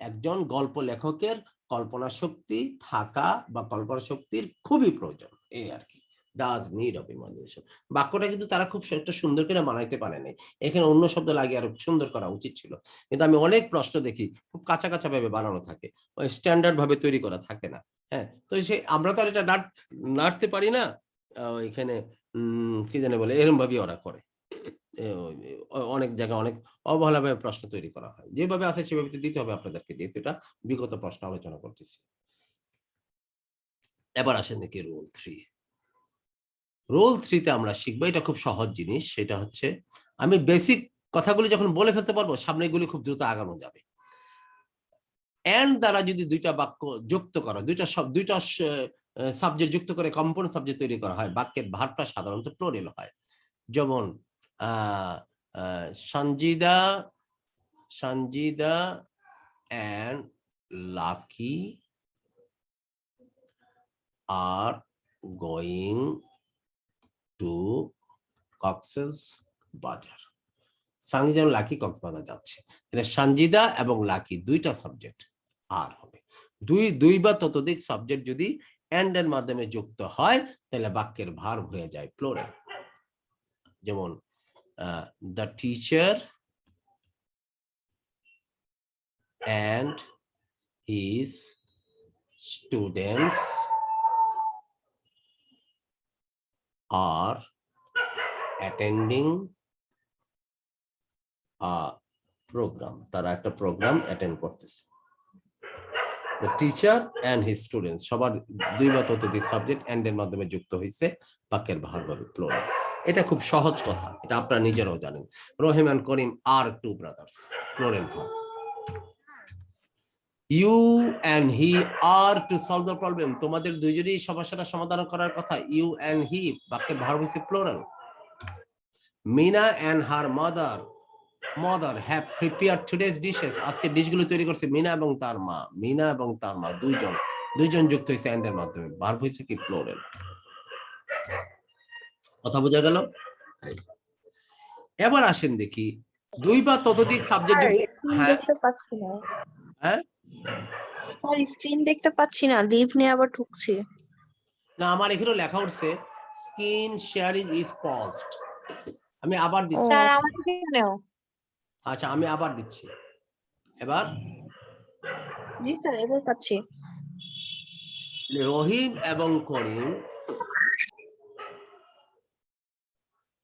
S1: একজন গল্প লেখকের কল্পনা শক্তি থাকা বা কল্পনা শক্তির খুবই প্রয়োজন, এই আর কি, ডাজ নিড অফ ইমাজিনেশন। বাক্যটা কিন্তু তারা খুব একটা সুন্দর করে বানাইতে পারে নাই, এখানে অন্য শব্দ লাগিয়ে আরো সুন্দর করা উচিত ছিল, কিন্তু আমি অনেক প্রশ্ন দেখি খুব কাঁচা কাঁচা ভাবে বানানো থাকে, ওই স্ট্যান্ডার্ড ভাবে তৈরি করা থাকে না। হ্যাঁ, তো সে আমরা তো আর এটা নাড়তে পারি না, এখানে কি জানে বলে, এরকম ভাবে ওরা করে। অনেক জায়গায় অনেক অবহেলাভাবে প্রশ্ন তৈরি করা হয়, যেভাবে আছে সেভাবে দিতে হবে আপনাদেরকে, যেহেতু এটা বিগত প্রশ্ন আলোচনা করতেছি। এবার আসেন দেখি রোল 3। রোল 3 তে আমরা শিখবো, এটা খুব সহজ জিনিস, সেটা হচ্ছে আমি বেসিক কথাগুলি যখন বলে ফেলতে পারবো, সামনে এগুলি খুব দ্রুত আগানো যাবে। এন্ড দ্বারা যদি দুইটা বাক্য যুক্ত করা, দুইটা সাবজেক্ট যুক্ত করে কম্পাউন্ড সাবজেক্ট তৈরি করা হয়, বাক্যের ভার্বটা সাধারণত প্লুরাল হয়। যেমন Sanjida and Lucky are going to Cox's Bazar. Sanjida এবং লাকি কক্সবাজার যাচ্ছে, এটা সঞ্জিদা এবং লাকি দুইটা সাবজেক্ট আর হবে, দুই বা ততোধিক সাবজেক্ট যদি এন্ড এর মাধ্যমে যুক্ত হয় তাহলে বাক্যের ভার্ব হয়ে যায় প্লুরাল। যেমন the teacher and his students are attending a program, তারা একটা প্রোগ্রাম অ্যাটেন্ড করতেছে। The teacher and his students সবার দুই বা ততোধিক সাবজেক্ট এন্ড এর মাধ্যমে যুক্ত হয়েছে, বাক্যের ভার্ব হবে প্লুরাল। এটা খুব সহজ কথা, এটা আপনারা নিজেরাও জানেন। রহিম and Karim are two brothers, plural verb. You and he are to solve the problem, তোমাদের দুইজনই সমস্যাটা সমাধান করার কথা, you and he বাক্যের ভার্ব হইছে plural. Mina and her mother have prepared today's dishes, আজকে ডিশগুলো তৈরি করছে মিনা এবং তার মা, মিনা এবং তার মা দুইজন যুক্ত হয়েছে এন্ড এর মাধ্যমে, ভার্ব হইছে কি প্লুরাল। কথা বোঝা গেল? এবার আসেন দেখি দুই বা ততোধিক সাবজেক্ট
S3: স্যার
S1: যদি
S3: স্ক্রিন
S1: হ্যাঁ
S3: দেখতে পাচ্ছি না।
S1: হ্যাঁ
S3: স্যার স্ক্রিন দেখতে পাচ্ছি না, লিভ নিয়ে আবার ঢুকছি।
S1: না আমার এখানে লেখা উঠছে স্ক্রিন শেয়ারিং ইজ পজড। আমি আবার
S3: ও
S1: দিচ্ছি।
S2: স্যার আমার এখানেও।
S1: আচ্ছা আমি আবার দিচ্ছি এবার।
S3: জি স্যার, এবার পাচ্ছি।
S1: রহিম এবং করিম,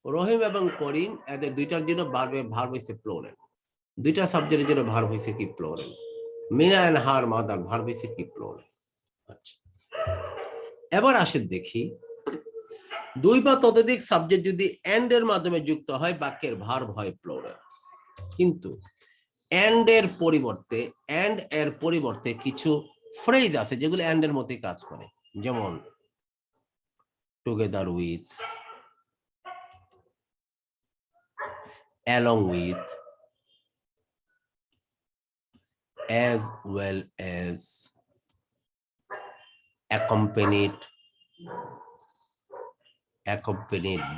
S1: রহিম এবং করিম এদের দুইটার জন্য ভার্ব হইছে প্লুরাল। দুইটা সাবজেক্টের জন্য ভার্ব হইছে কি plural. Meena and her mother verb হইছে কি প্লুরাল। আচ্ছা এবার আসেন দেখি দুই বা ততোধিক সাবজেক্ট যদি এন্ড এর মাধ্যমে যুক্ত হয় বাক্যের ভার্ব হয় প্লুরাল। কিন্তু এন্ড এর পরিবর্তে কিছু ফ্রেজ আছে যেগুলো এন্ড এর মতোই কাজ করে, যেমন together with, along with, as well as, accompanied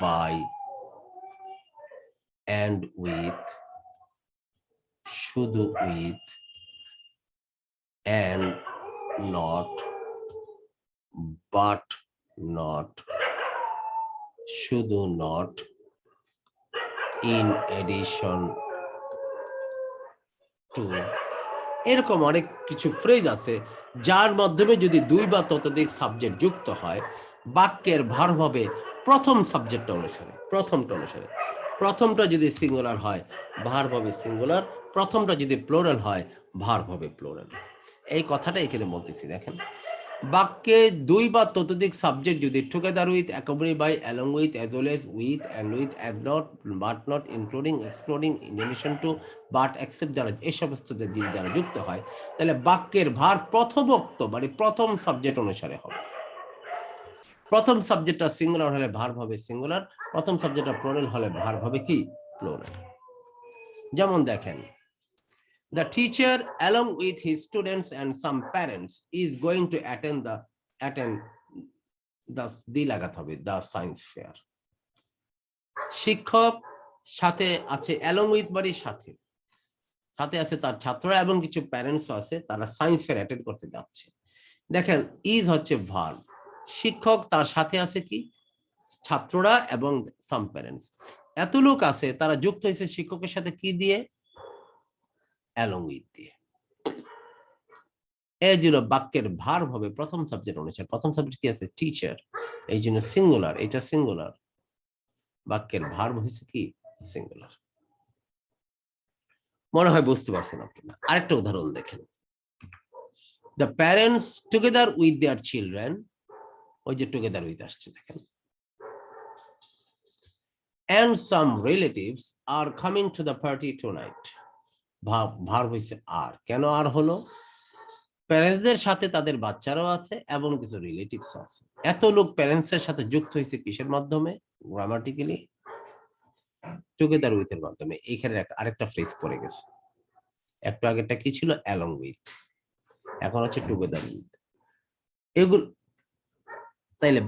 S1: by, and with, শুধু with, and not, but not, শুধু not, in addition to, এরকম অনেক কিছু ফ্রেজ আছে যার মাধ্যমে যদি দুই বা ততোধিক সাবজেক্ট যুক্ত হয় বাক্যের ভার্ব হবে প্রথম সাবজেক্ট অনুসারে। প্রথমটা যদি সিঙ্গুলার হয় ভার্ব হবে সিঙ্গুলার, প্রথমটা যদি প্লুরাল হয় ভার্ব হবে প্লুরাল। এই কথাটা এখানে বলতেছি। দেখেন বাক্যে দুই বা ততোধিক সাবজেক্ট যদি together with, accompany by, along with, as well as, with, and not, but not, including, excluding, in addition to, but, except যারা এই সমস্ত যারা যুক্ত হয় তাহলে বাক্যের ভার প্রথমোক্ত মানে প্রথম সাবজেক্ট অনুসারে হবে। প্রথম সাবজেক্টটা সিঙ্গুলার হলে ভার্ব হবে সিঙ্গুলার, প্রথম সাবজেক্টটা প্লুরাল হলে ভার্ব হবে কি প্লুরাল। যেমন দেখেন the teacher along with his students and some parents is going to attend the লাগাতে হবে the science fair। শিক্ষক সাথে আছে along with মানে সাথে আছে তার ছাত্ররা এবং কিছু প্যারেন্টসও আছে, তারা সায়েন্স ফেয়ার অ্যাটেন্ড করতে যাচ্ছে। দেখেন ইজ হচ্ছে ভার্ব, শিক্ষক তার সাথে আছে কি ছাত্ররা এবং সাম প্যারেন্টস। এত লোক আছে তারা যুক্ত হয়েছে শিক্ষকের সাথে কি দিয়ে along with দিয়ে। এই জন্য বাক্যের ভার্ব হবে প্রথম সাবজেক্ট অনুসারে। প্রথম সাবজেক্ট কি আছে টিচার, এই জন্য সিঙ্গুলার, এটা সিঙ্গুলার, বাক্যের ভার্ব হয়েছে কি সিঙ্গুলার। মনে হয় বুঝতে পারছেন আপনারা। আরেকটা উদাহরণ দেখেন the parents together with their children, ওই যে টুগেদার উইথ আসছে দেখেন, and some relatives are coming to the party tonight। Verb হইছে আর। কেন আর হলো? প্যারেন্টসদের সাথে তাদের বাচ্চারাও আছে এবং কিছু রিলেটিভস আছে। এত লোক প্যারেন্টস এর সাথে যুক্ত হয়েছে কিসের মাধ্যমে? গ্রামাটিক্যালি টুগেদার উইথ এর মাধ্যমে। এইখানে আরেকটা ফ্রেজ পড়ে গেছে, একটু আগেরটা কি ছিল অ্যালং উইথ, এখন হচ্ছে টুগেদার উইথ। এগুলো তাইলে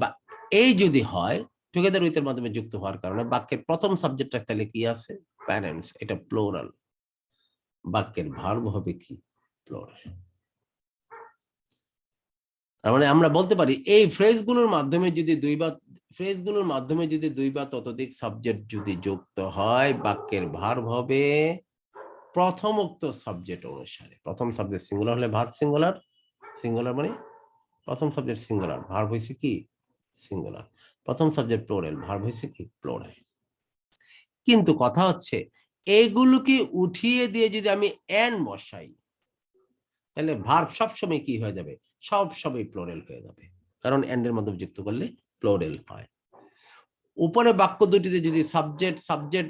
S1: এই যদি হয় টুগেদার উইথ এর মাধ্যমে যুক্ত হওয়ার কারণে বাক্যের প্রথম সাবজেক্টটা তাহলে কি আছে প্যারেন্টস, এটা প্লুরাল, বাক্যের ভার্ব হবে কি প্লুরাল। তার মানে আমরা বলতে পারি এই ফ্রেজগুলোর মাধ্যমে যদি দুই বা ততোধিক সাবজেক্ট যদি যুক্ত হয় বাক্যের ভার্ব হবে প্রথমোক্ত সাবজেক্ট অনুসারে। প্রথম সাবজেক্ট সিঙ্গুলার হলে ভার্ব সিঙ্গুলার, সিঙ্গুলার মানে প্রথম সাবজেক্ট সিঙ্গুলার, ভার্ব হইছে কি সিঙ্গুলার। প্রথম সাবজেক্ট প্লুরাল, ভার্ব হইছে কি প্লুরাল। কিন্তু কথা হচ্ছে এইগুলোকে উঠিয়ে দিয়ে যদি আমি এন্ড বসাই তাহলে ভার্ব সবসময় কি হয়ে যাবে? সবসময় প্লুরাল হয়ে যাবে, কারণ এন্ড এর মাধ্যমে যুক্ত করলে প্লুরাল হয়। উপরে বাক্য দুটিতে যদি সাবজেক্ট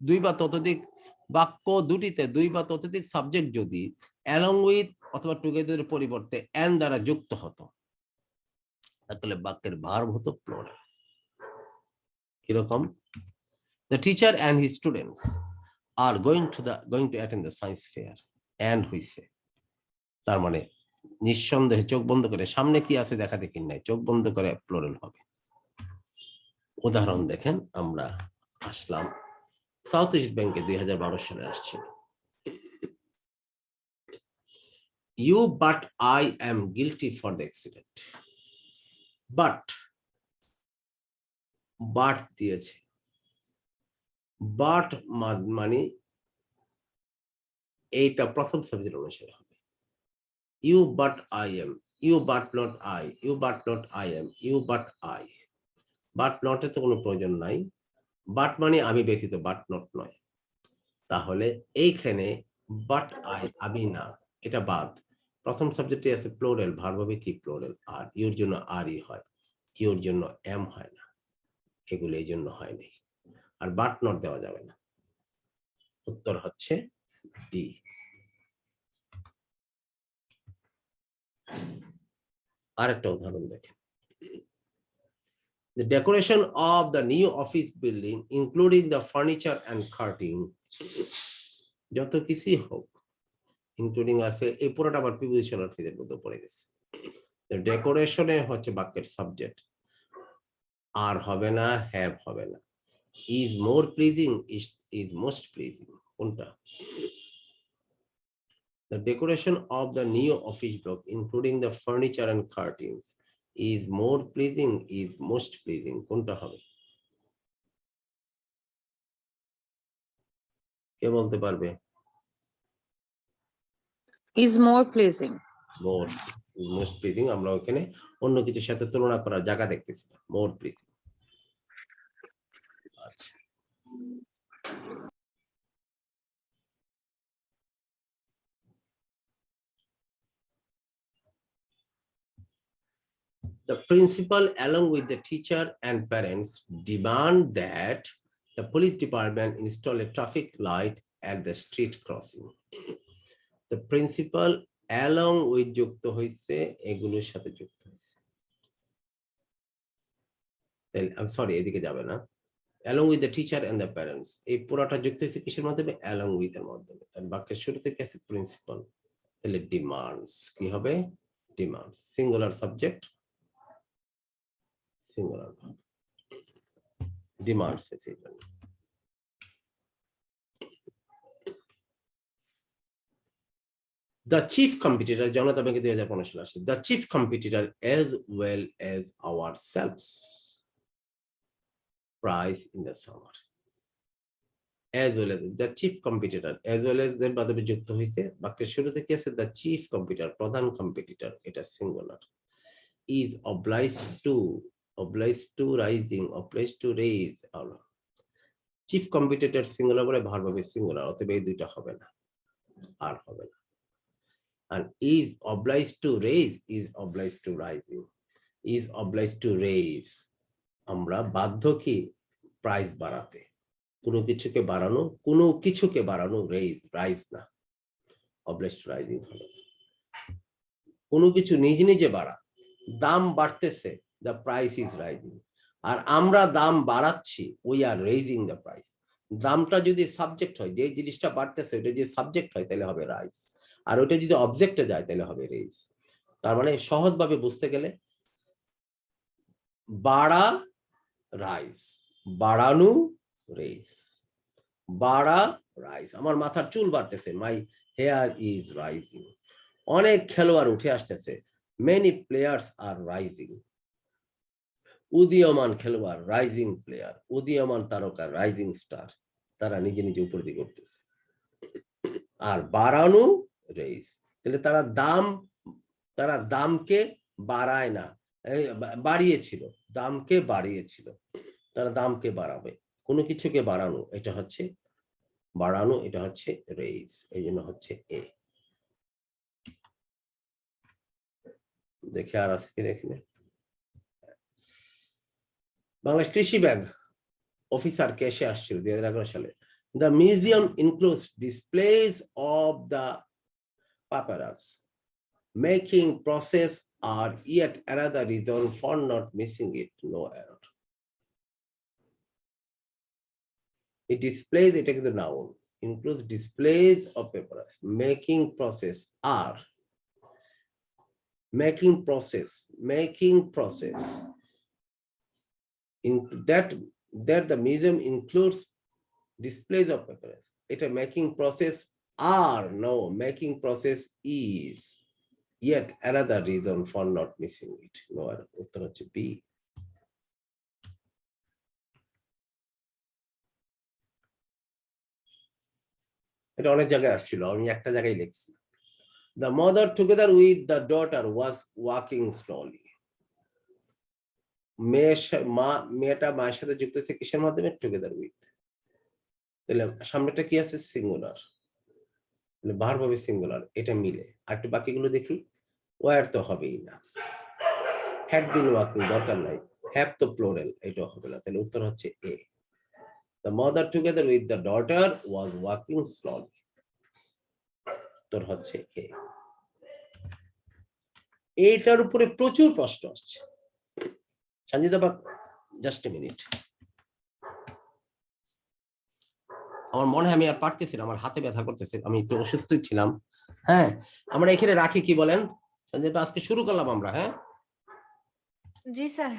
S1: দুই বা ততোধিক বাক্য দুটিতে দুই বা ততোধিক সাবজেক্ট যদি অ্যালং উইথ অথবা টুগেদারের পরিবর্তে এন্ড দ্বারা যুক্ত হতো তাহলে বাক্যের ভার্ব হতো প্লুরাল। কিরকম? The teacher and his students are going to attend the science fair and হইছে, তার মানে নিঃসন্দেহে চোখ বন্ধ করে সামনে কি আছে দেখা দেখি নাই, চোখ বন্ধ করে প্লুরাল হবে। উদাহরণ দেখেন আমরা আসলাম সাউথ ইস্ট ব্যাংকে 2012 সালে আসছিল। You but I am guilty for the accident. But দিয়েছে, বাট মানে এইটা প্রথম সাবজেক্ট অনুসারে হবে। You but I am, you but not I, you but not I am, you but I. But নটে তো কোনো প্রয়োজন নাই, বাট মানে আমি ব্যতীত, বাট নট নয়। তাহলে এইখানে বাট আই, আমি না, এটা বাদ। প্রথম সাবজেক্টে আছে প্লোরাল, ভার্ব হবে কি প্লোরাল, আর ইউর জন্য আর ই হয়, ইউর জন্য এম হয় না, এগুলো এই জন্য হয় নাই। আর বাট নট দেওয়া যাবে না। উত্তর হচ্ছে ডি। আরেকটা উদাহরণ দেখেন। The decoration of the new office building, including the furniture and curtain, যত কিছুই হোক, ইনক্লুডিং আছে, এই পুরোটা আবার প্রিপোজিশনাল ফ্রেজের মধ্যে পড়ে গেছে। ডেকোরেশনে হচ্ছে বাক্যের সাবজেক্ট, আর হবে না, হ্যাভ হবে না। Is more pleasing, is most pleasing, কোনটা? The decoration of the new office block, including the furniture and curtains, is more pleasing, is most pleasing, কোনটা হবে? কে বলতে পারবে?
S4: is more pleasing.
S1: More, most pleasing আমরা ওখানে অন্য কিছুর সাথে তুলনা করার জায়গা দেখতেছি না, মোর প্লিজিং। আচ্ছা, the principal along with the teacher and parents demand that the police department install a traffic light at the street crossing. The principal along with যুক্ত হইছে, এগুলোর সাথে যুক্ত হইছে। I'm sorry, এদিকে যাবে না। along with the teacher and the parents, এই পুরোটা যুক্ত হইছে কিসের মাধ্যমে? along with এর মাধ্যমে। তার বাক্যের শুরুতে কি আছে? প্রিন্সিপাল, তাহলে ডিমান্ডস কি হবে? Demands, singular subject, singular verb, demands হইছে। The chief competitor, জনতা ব্যাংকে 2015 সালে আসছে, the chief competitor as well as ourselves prize in the summer. As well as the chief competitor, as well as এর মাধ্যমে যুক্ত হয়েছে, বাক্যের শুরুতে কি আছে? the chief competitor, প্রধান কম্পিটিটর, এটা singular. is obliged to rising, obliged to raise, chief competitor singular বলে ভার্ব হবে সিঙ্গুলার, অতএব এই দুইটা হবে না, আর হবে না। and is obliged to raise, is obliged to rising, is obliged to raise, আমরা বাধ্য কি? প্রাইস বাড়াতে, কোনো কিছুকে বাড়ানো, কোনো কিছুকে বাড়ানো, রেইজ, রাইজ না, obliged to rising হবে। কোনো কিছু নিজ নিজে বাড়া, দাম বাড়তেছে, the price is rising, আর আমরা দাম বাড়াচ্ছি, we are raising the price। দামটা যদি সাবজেক্ট হয়, যে জিনিসটা বাড়তেছে ওটা যদি সাবজেক্ট হয় তাহলে হবে রাইজ, আর ওটা যদি অবজেক্টে যায় তাহলে হবে রেইজ। তার মানে সহজভাবে বুঝতে গেলে বাড়া রাইজ, বাড়ানো রেইজ, বাড়া রাইজ। আমার মাথার চুল বাড়তেছে, মাই হেয়ার ইজ রাইজিং। অনেক খেলোয়াড় উঠে আসতেছে, মেনি প্লেয়ার্স আর রাইজিং। উদীয়মান খেলোয়াড়, রাইজিং প্লেয়ার, উদীয়মান তারকা, রাইজিং স্টার, তারা নিজে নিজে উপর দিকে উঠতেছে। আর বাড়ানো রেইজ, তাহলে তারা দামকে বাড়ায় না, বাড়িয়েছিল, দামকে বাড়িয়েছিল, তারা দামকে বাড়াবে। কোনো কিছুকে বাড়ানো, এটা হচ্ছে বাড়ানো, এটা হচ্ছে রেইজ, এই জন্য হচ্ছে এ। দেখে আর আছে কি দেখেন, বাংলাদেশ কৃষি ব্যাংক অফিসার কে এসে আসছিল 2011 সালে। The museum includes displays of the papyrus making process are yet another reason for not missing it, no error. It displays, এটা কিন্তু noun, includes displays of papyrus making process are, making process in that the museum includes displays of papers. এটা making process are, no, making process is yet another reason for not missing it. No, আর উত্তর হচ্ছে B. এটা অনেক জায়গায় আসছিল, আমি একটা জায়গায় লিখছি। The mother together with the daughter was walking slowly. মেয়েটা মায়ের সাথে যুক্ত হচ্ছে কিসের মাধ্যমে? Together with. তাহলে সামনেটা কি আছে? সিঙ্গুলার। তাহলে ভার্ব হবে সিঙ্গুলার, এটা মিলে। আর একটু বাকিগুলো দেখি। ওয়ার তো হবেই না, হ্যাড বিন ওয়াকিং দরকার নাই, হ্যাভ তো প্লোরাল, এটা হবে না। তাহলে উত্তর হচ্ছে এ। The mother together with the daughter was walking slowly. উত্তর হচ্ছে এ। এইটার উপরে প্রচুর প্রশ্ন আসছে। সঞ্জিতা বাপ, জাস্ট এ মিনিট। আমার মনে হয় আমি আর পারতেছি না, আমার হাতে ব্যথা করতেছে, আমি একটু অসুস্থ ছিলাম। হ্যাঁ, আমরা এখানে রাখি, কি বলেন সঞ্জিতা? আজকে শুরু করলাম আমরা। হ্যাঁ
S2: জি স্যার।